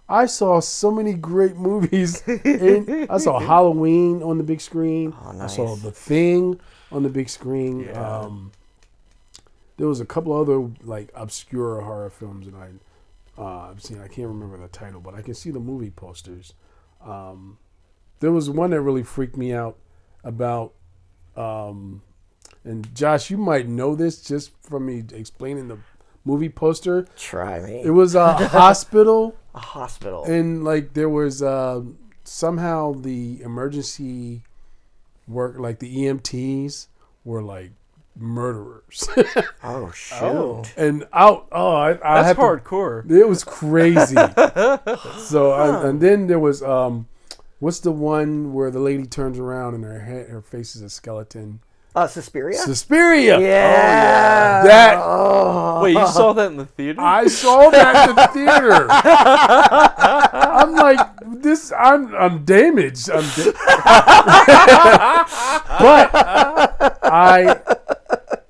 I saw so many great movies. I saw Halloween on the big screen. Oh, nice. I saw The Thing on the big screen. Yeah. There was a couple other like obscure horror films that I've seen. I can't remember the title, but I can see the movie posters. There was one that really freaked me out about And Josh, you might know this just from me explaining the movie poster. Try me. It was a hospital. A hospital. And like there was somehow the emergency work, like the EMTs were like murderers. Oh shoot! Oh. And I That's had hardcore. It was crazy. And then there was what's the one where the lady turns around and her face is a skeleton? Suspiria? Suspiria. Yeah. That. Wait, you saw that in the theater? I saw that in the theater. I'm like, this. I'm damaged. But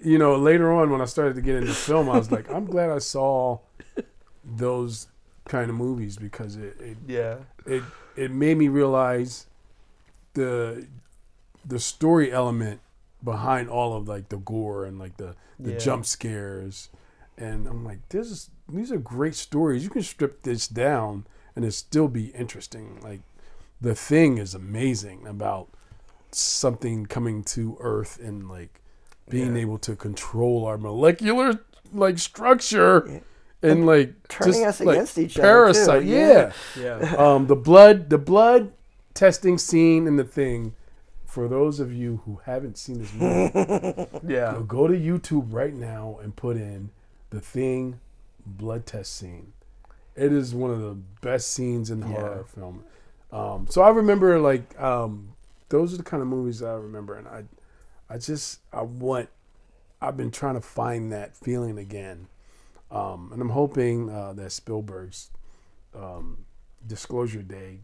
later on when I started to get into film, I was like, I'm glad I saw those kind of movies because it made me realize the story element behind all of like the gore and like the jump scares, and I'm like, these are great stories. You can strip this down and it still be interesting. Like The Thing is amazing about something coming to Earth and like being able to control our molecular like structure and like turning us against each parasite. other too. Yeah. The blood testing scene in The Thing. For those of you who haven't seen this movie, go to YouTube right now and put in The Thing blood test scene. It is one of the best scenes in horror film. So I remember like those are the kind of movies I remember, and I've been trying to find that feeling again, and I'm hoping that Spielberg's Disclosure Day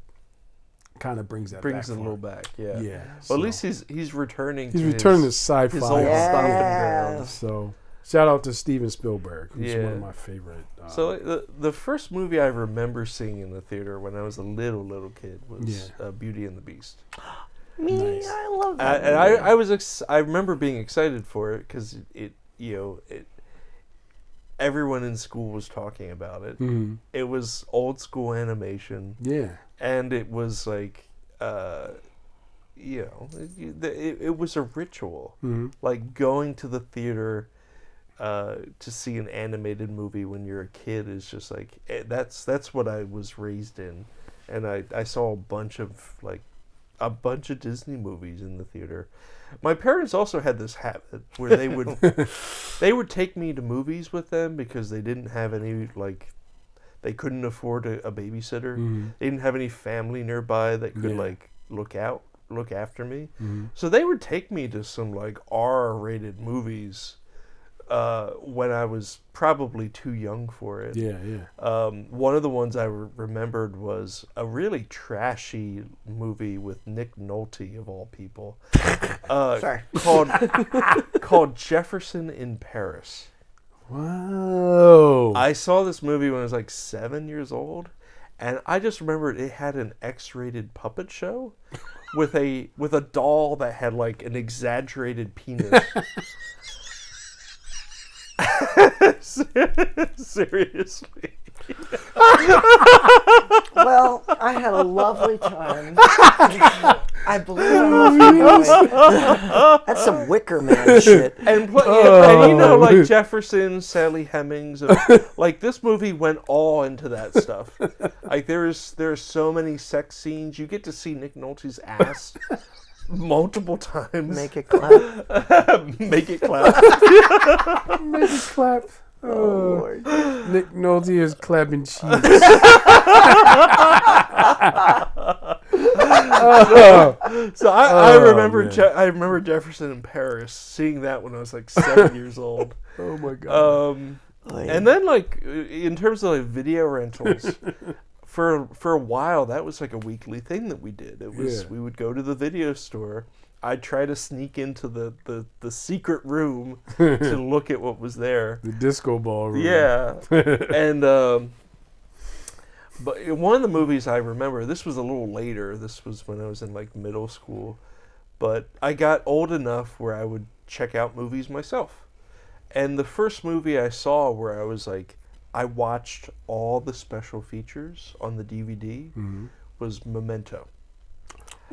kind of brings that back. Brings it a little back, yeah. Yeah. Well, at least he's returning. He's returning to sci-fi. His old stomping ground. So shout out to Steven Spielberg, who's one of my favorite. So the first movie I remember seeing in the theater when I was a little kid was Beauty and the Beast. Nice. I love that. And I remember being excited for it because it everyone in school was talking about it. Mm-hmm. It was old school animation. Yeah. And it was like, it was a ritual. Mm-hmm. Like going to the theater to see an animated movie when you're a kid is just like, that's what I was raised in. And I saw a bunch of Disney movies in the theater. My parents also had this habit where they would take me to movies with them because they didn't have any they couldn't afford a babysitter. Mm-hmm. They didn't have any family nearby that could look after me. Mm-hmm. So they would take me to some R-rated movies when I was probably too young for it. Yeah. One of the ones I remembered was a really trashy movie with Nick Nolte of all people. Sorry. called Jefferson in Paris. Whoa. I saw this movie when I was 7 years old, and I just remembered it had an X-rated puppet show with a doll that had an exaggerated penis. Seriously. Well, I had a lovely time. I believe I was feeling. That's some Wicker Man shit. And Jefferson, Sally Hemings, this movie went all into that stuff. There's so many sex scenes. You get to see Nick Nolte's ass multiple times. Make it clap. Make it clap. Make it clap. Oh, Lord. Nick Nolte is clapping cheeks. So I remember Jefferson in Paris, seeing that when I was 7 years old. Oh my god. And then in terms of video rentals, for a while that was a weekly thing that we did. It was we would go to the video store. I'd try to sneak into the secret room to look at what was there. The disco ball room. Yeah. And but one of the movies I remember, this was a little later. This was when I was in middle school. But I got old enough where I would check out movies myself. And the first movie I saw where I was I watched all the special features on the DVD was Memento.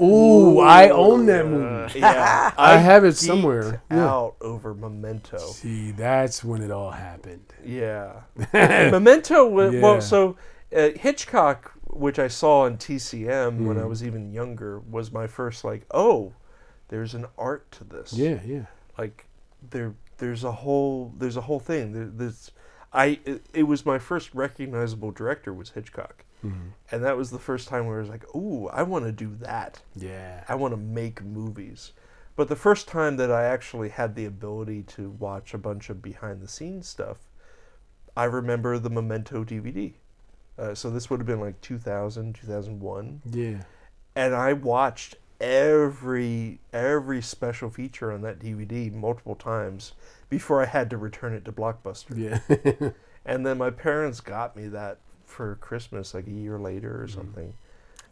Ooh, I own that movie. Yeah, I have it geeked somewhere. Yeah. Out over Memento. See, that's when it all happened. Yeah, Memento. Yeah. Well, so Hitchcock, which I saw on TCM when I was even younger, was my first like, oh, there's an art to this. Yeah, yeah. Like there's a whole thing. It was my first recognizable director was Hitchcock. And that was the first time where I was like, ooh, I want to do that. Yeah. I want to make movies. But the first time that I actually had the ability to watch a bunch of behind-the-scenes stuff, I remember the Memento DVD. So this would have been like 2000, 2001. Yeah. And I watched every special feature on that DVD multiple times before I had to return it to Blockbuster. Yeah. And then my parents got me that for Christmas like a year later or something.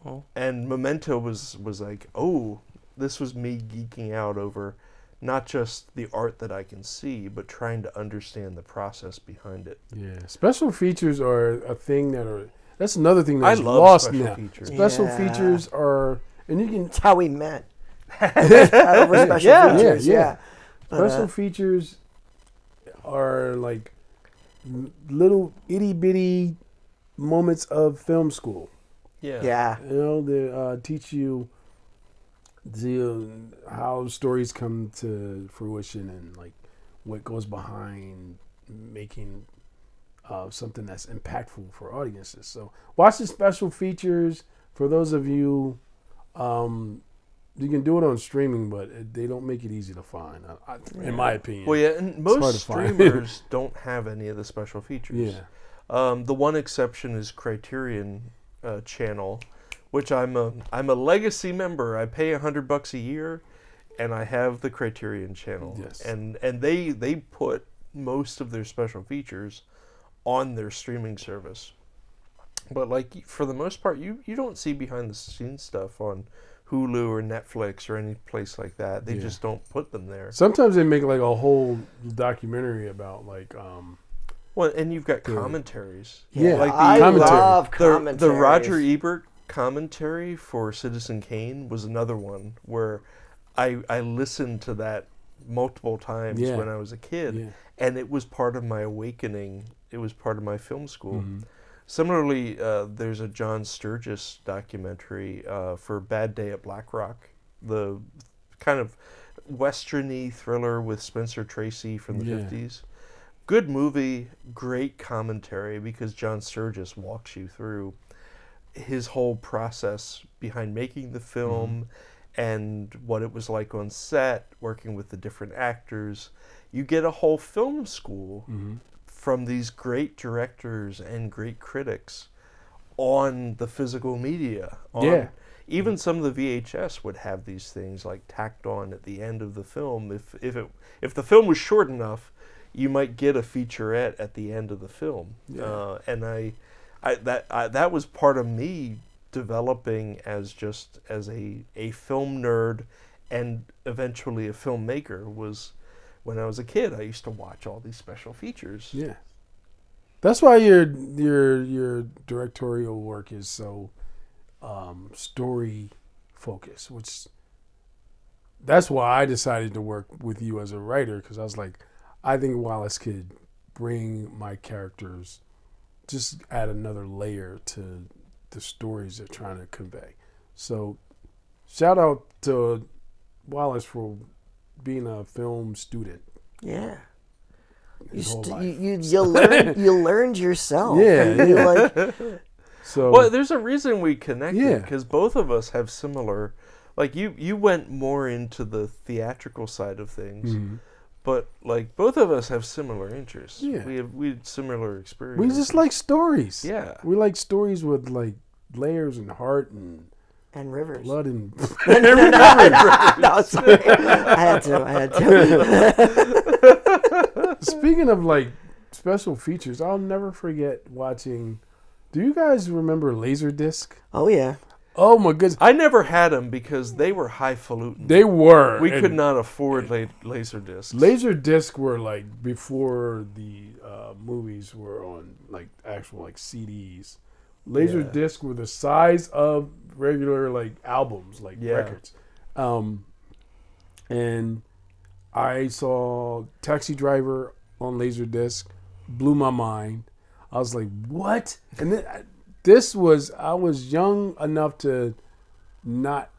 Oh. And Memento was like, oh, this was me geeking out over not just the art that I can see, but trying to understand the process behind it. Yeah. Special features are a thing that's another thing that's I love lost special now. features. Special Yeah. features are, and you can, That's how we met. Over special features, yeah. But, special features are like little itty bitty moments of film school. yeah. You know, they teach you how stories come to fruition and like what goes behind making something that's impactful for audiences. So watch the special features. For those of you, you can do it on streaming, but they don't make it easy to find, in my opinion. Well, yeah, and hard most to find. streamers don't have any of the special features. Yeah. The one exception is Criterion channel, which I'm a legacy member. I pay $100 a year, and I have the Criterion channel. Yes. And they put most of their special features on their streaming service. But like for the most part, you don't see behind the scenes stuff on Hulu or Netflix or any place like that. They just don't put them there. Sometimes they make like a whole documentary about like Well, and you've got commentaries. Yeah, like I love commentaries. the Roger Ebert commentary for Citizen Kane was another one where I listened to that multiple times when I was a kid, and it was part of my awakening. It was part of my film school. Mm-hmm. Similarly, there's a John Sturges documentary for Bad Day at Black Rock, the kind of western-y thriller with Spencer Tracy from the 50s. Good movie, great commentary because John Sturges walks you through his whole process behind making the film and what it was like on set, working with the different actors. You get a whole film school from these great directors and great critics on the physical media. Even some of the VHS would have these things like tacked on at the end of the film. If the film was short enough, you might get a featurette at the end of the film. And that was part of me developing as a film nerd and eventually a filmmaker. Was when I was a kid, I used to watch all these special features. Yeah, that's why your directorial work is so story focused. That's why I decided to work with you as a writer, because I was like, I think Wallace could bring my characters, just add another layer to the stories they're trying to convey. So, shout out to Wallace for being a film student. Yeah. His whole life. You learned yourself. Yeah. So well, there's a reason we connected, Yeah. because both of us have similar. Like you went more into the theatrical side of things, but like both of us have similar interests. Yeah. we had similar we experiences. just like stories. Yeah. We like stories with like layers and heart and Rivers. blood and No, sorry. I had to. Speaking of like special features, I'll never forget watching. Do you guys remember LaserDisc? Oh yeah. Oh my goodness. I never had them because they were highfalutin. They were. We and could not afford LaserDiscs. LaserDisc were like before the movies were on like actual like CDs. LaserDisc were the size of regular like albums, like records. And I saw Taxi Driver on LaserDisc, blew my mind. I was like, what? And then I was young enough to not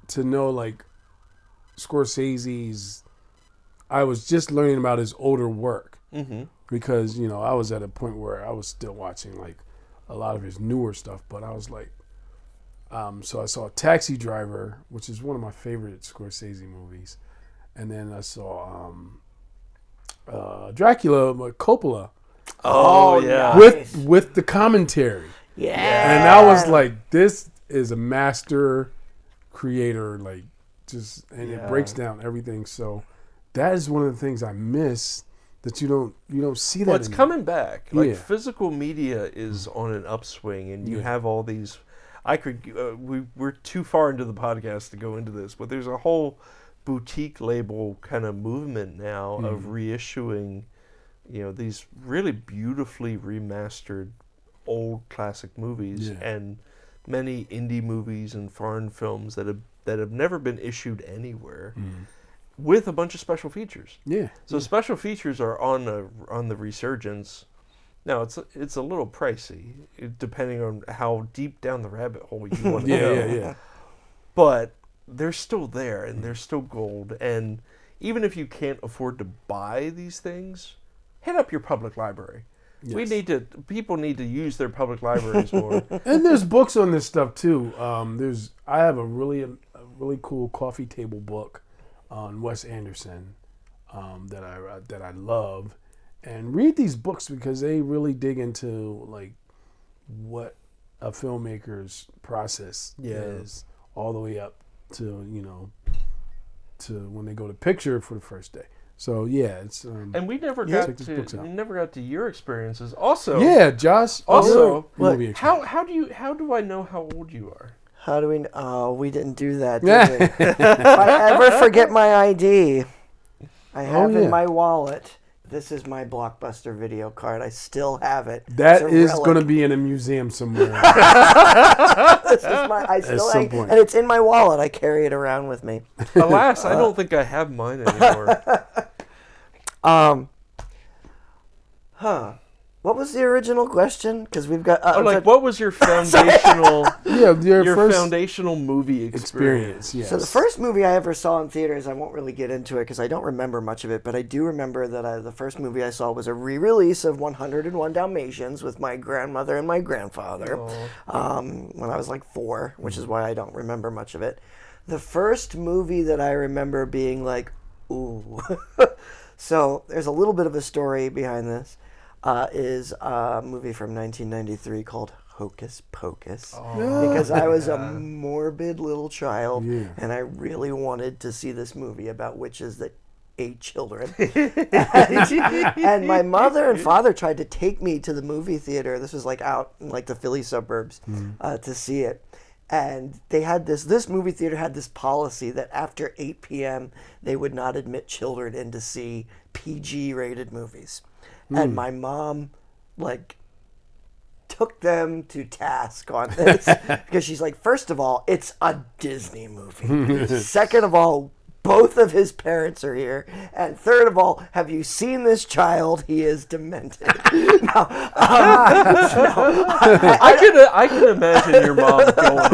to know like Scorsese's. I was just learning about his older work because I was at a point where I was still watching like a lot of his newer stuff, but I was like, so I saw Taxi Driver, which is one of my favorite Scorsese movies, and then I saw Dracula, Coppola. Oh yeah, with the commentary. Yeah, and I was like, this is a master creator, like it breaks down everything. So that is one of the things I miss that you don't see that. Well, it's anymore. coming back. Like physical media is on an upswing, and you have all these. We're too far into the podcast to go into this, but there's a whole boutique label kind of movement now of reissuing, these really beautifully remastered old classic movies and many indie movies and foreign films that have never been issued anywhere. With a bunch of special features. So special features are on the resurgence. Now it's a little pricey, depending on how deep down the rabbit hole you want to go. But they're still there, and they're still gold. And even if you can't afford to buy these things, hit up your public library. People need to use their public libraries more. And there's books on this stuff too. I have a really cool coffee table book on Wes Anderson that I love, and read these books because they really dig into like what a filmmaker's process is, all the way up to to when they go to picture for the first day. So it's and we never got to your experiences. Also, Josh. Also, movie how do I know how old you are? How do we? Oh, we didn't do that, did we? If I ever forget my ID, I have in my wallet. This is my Blockbuster video card. I still have it. That is going to be in a museum somewhere. This is I still some point. And it's in my wallet. I carry it around with me. Alas, I don't think I have mine anymore. What was the original question? Because we've got what was your foundational your first foundational movie experience? Yes. So the first movie I ever saw in theaters, I won't really get into it because I don't remember much of it, but I do remember that the first movie I saw was a re-release of 101 Dalmatians with my grandmother and my grandfather when I was like 4, which is why I don't remember much of it. The first movie that I remember being like, ooh. So there's a little bit of a story behind this. Is a movie from 1993 called Hocus Pocus. Because I was a morbid little child and I really wanted to see this movie about witches that ate children. and my mother and father tried to take me to the movie theater. This was like out in like the Philly suburbs to see it. And they had this movie theater had this policy that after 8 p.m. they would not admit children in to see PG rated movies. And my mom, took them to task on this because she's like, first of all, it's a Disney movie. Second of all, both of his parents are here. And third of all, have you seen this child? He is demented. I can imagine your mom going on.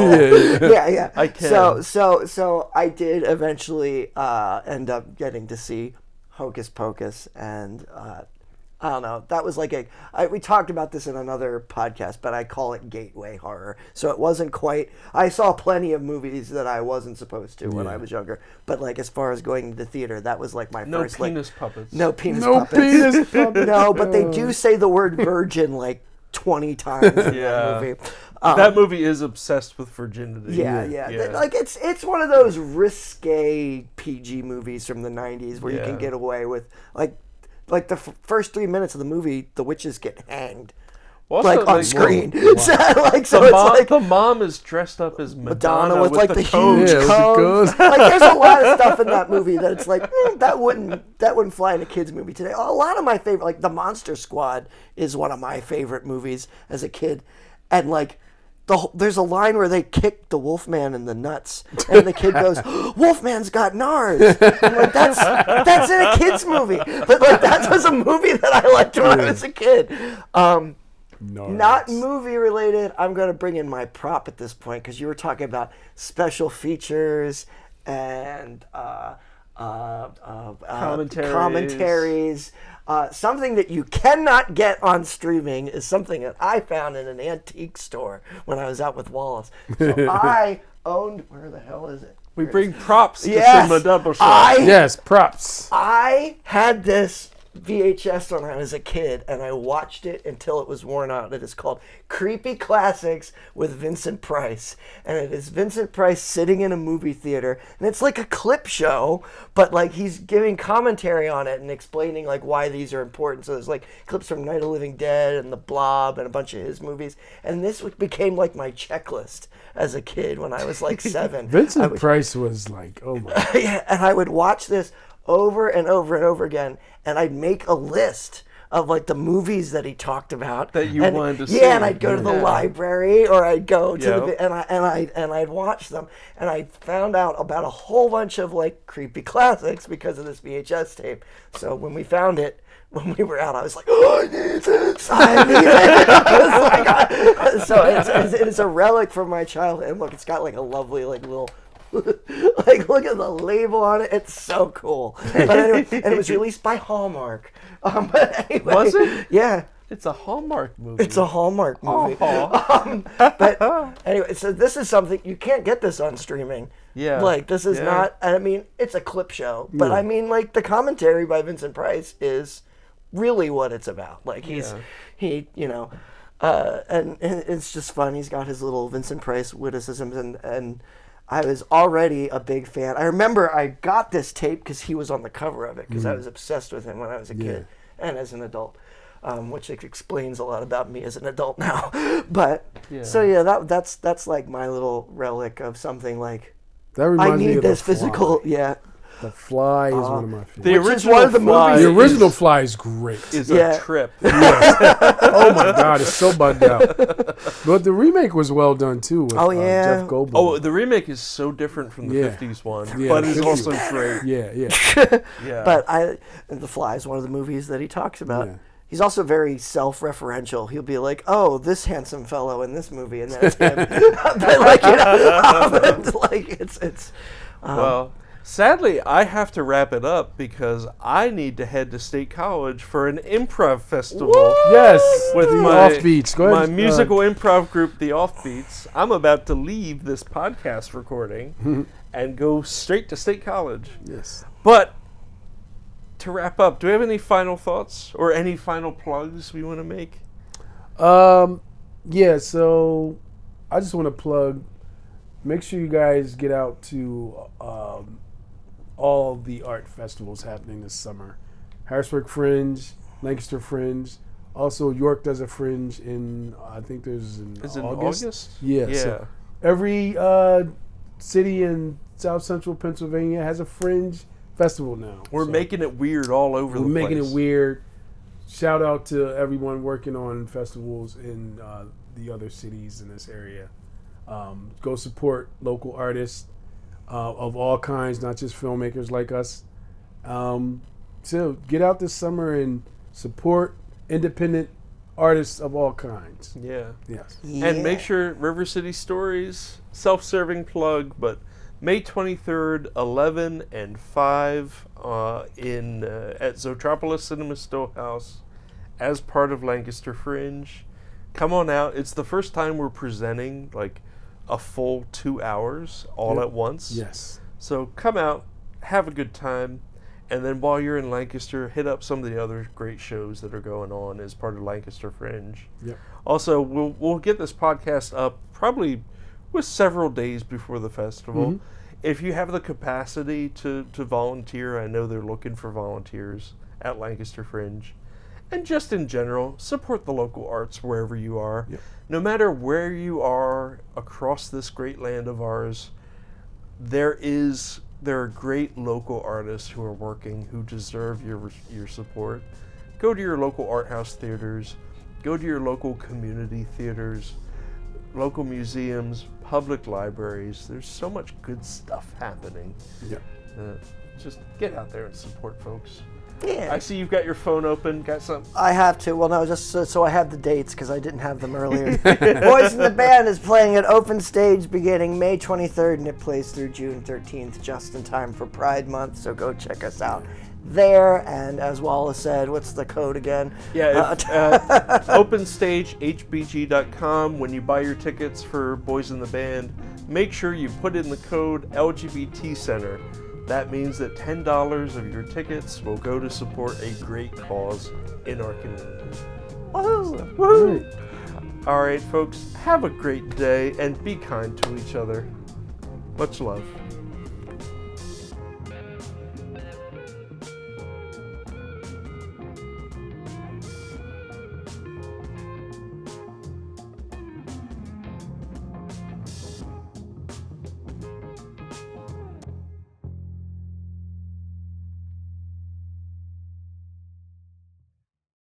Yeah. I can. So I did eventually end up getting to see Hocus Pocus, and I don't know. That was like we talked about this in another podcast, but I call it gateway horror. So it wasn't quite. I saw plenty of movies that I wasn't supposed to when I was younger. But as far as going to the theater, that was like my first. No penis puppets. No penis puppets. No, but they do say the word virgin 20 times in that movie. That movie is obsessed with virginity. Yeah. It's one of those risque PG movies from the 90s where you can get away with the first 3 minutes of the movie, the witches get hanged, on screen. Wow. The mom is dressed up as Madonna with the cones. huge cones. There's a lot of stuff in that movie that it's that wouldn't fly in a kids movie today. A lot of my favorite, The Monster Squad, is one of my favorite movies as a kid. and like there's a line where they kick the Wolfman in the nuts, and the kid goes, "Wolfman's got NARS." I'm like, that's in a kids movie, but like that was a movie that I liked when I was a kid. Not movie related. I'm gonna bring in my prop at this point because you were talking about special features and commentaries. Something that you cannot get on streaming is something that I found in an antique store when I was out with Wallace. So I owned, where the hell is it? We bring props to Yes, Cinema Double Shot. Yes, props. I had this VHS when I was a kid, and I watched it until it was worn out. It is called Creepy Classics with Vincent Price, and it is Vincent Price sitting in a movie theater, and it's like a clip show, but like he's giving commentary on it and explaining like why these are important. So there's like clips from Night of the Living Dead and The Blob and a bunch of his movies, and this became like my checklist as a kid when I was like 7. Vincent Price was like, oh my. Yeah, and I would watch this over and over and over again, and I'd make a list of like the movies that he talked about that you wanted to see. Yeah, and I'd go to the library, or I'd go to Yep. and I'd watch them, and I found out about a whole bunch of like creepy classics because of this VHS tape. So when we found it, when we were out, I was like, "Oh, I need this! I need it!" So it is a relic from my childhood. And look, it's got like a lovely like little. Like, look at the label on it. It's so cool. But anyway, and it was released by Hallmark. But anyway, Was it? Yeah. It's a Hallmark movie. It's a Hallmark movie. Oh. But anyway, so this is something, you can't get this on streaming. Yeah. Like, this is not, I mean, it's a clip show. But I mean, like, the commentary by Vincent Price is really what it's about. Like, he, you know, and it's just fun. He's got his little Vincent Price witticisms, and I was already a big fan. I remember I got this tape because he was on the cover of it, because I was obsessed with him when I was a kid and as an adult, which explains a lot about me as an adult now. But so yeah, that's like my little relic of something like That reminds I me need of this The Fly. physical. Yeah, The Fly is one of my The favorites. Which is one of the Fly movies- The original Fly is great. is Yeah. a trip. Oh my God, it's so bugged out. But the remake was well done too. With, Oh, yeah. Jeff Goldblum. Oh, the remake is so different from the Yeah. 50s one, Yeah, but the it's 50s also was great. yeah. Yeah. but The Fly is one of the movies that he talks about. Yeah. He's also very self-referential. He'll be like, "Oh, this handsome fellow in this movie," and that's him. But like, you know, but like it's. Well, sadly, I have to wrap it up because I need to head to State College for an improv festival. Yes, With the my Offbeats. Go my ahead. musical improv group, the Offbeats. I'm about to leave this podcast recording and go straight to State College. Yes. But to wrap up, do we have any final thoughts or any final plugs we want to make? Yeah. So I just want to plug. Make sure you guys get out to all the art festivals happening this summer. Harrisburg Fringe, Lancaster Fringe. Also, York does a Fringe in, I think there's in Is it August. in August? Yeah. Yeah. So every city in South Central Pennsylvania has a Fringe festival now. We're So making it weird all over we're the place. making it weird. Shout out to everyone working on festivals in the other cities in this area. Go support local artists of all kinds, not just filmmakers like us. So get out this summer and support independent artists of all kinds. Yeah. Yes. And make sure River City Stories, self-serving plug, but May 23rd, 11 and 5 at Zoetropolis Cinema Stillhouse as part of Lancaster Fringe. Come on out. It's the first time we're presenting like a full 2 hours all at once. Yes. So come out, have a good time, and then while you're in Lancaster, hit up some of the other great shows that are going on as part of Lancaster Fringe. Yep. Also, we'll get this podcast up probably with several days before the festival. If you have the capacity to volunteer, I know they're looking for volunteers at Lancaster Fringe. And just in general, support the local arts wherever you are. Yep. No matter where you are across this great land of ours, there are great local artists who are working, who deserve your support. Go to your local art house theaters. Go to your local community theaters. local museums, public libraries. There's so much good stuff happening. Yeah. Just get out there and support folks. Yeah. I see you've got your phone open. Got something? I have to. Well, no, just so I have the dates because I didn't have them earlier. Boys in the Band is playing at Open Stage beginning May 23rd, and it plays through June 13th, just in time for Pride Month. So go check us out there. And as Wallace said, what's the code again? Yeah, OpenStageHBG.com. When you buy your tickets for Boys in the Band, make sure you put in the code LGBT Center. That means that $10 of your tickets will go to support a great cause in our community. Woohoo! Woo! All right, folks, have a great day and be kind to each other. Much love.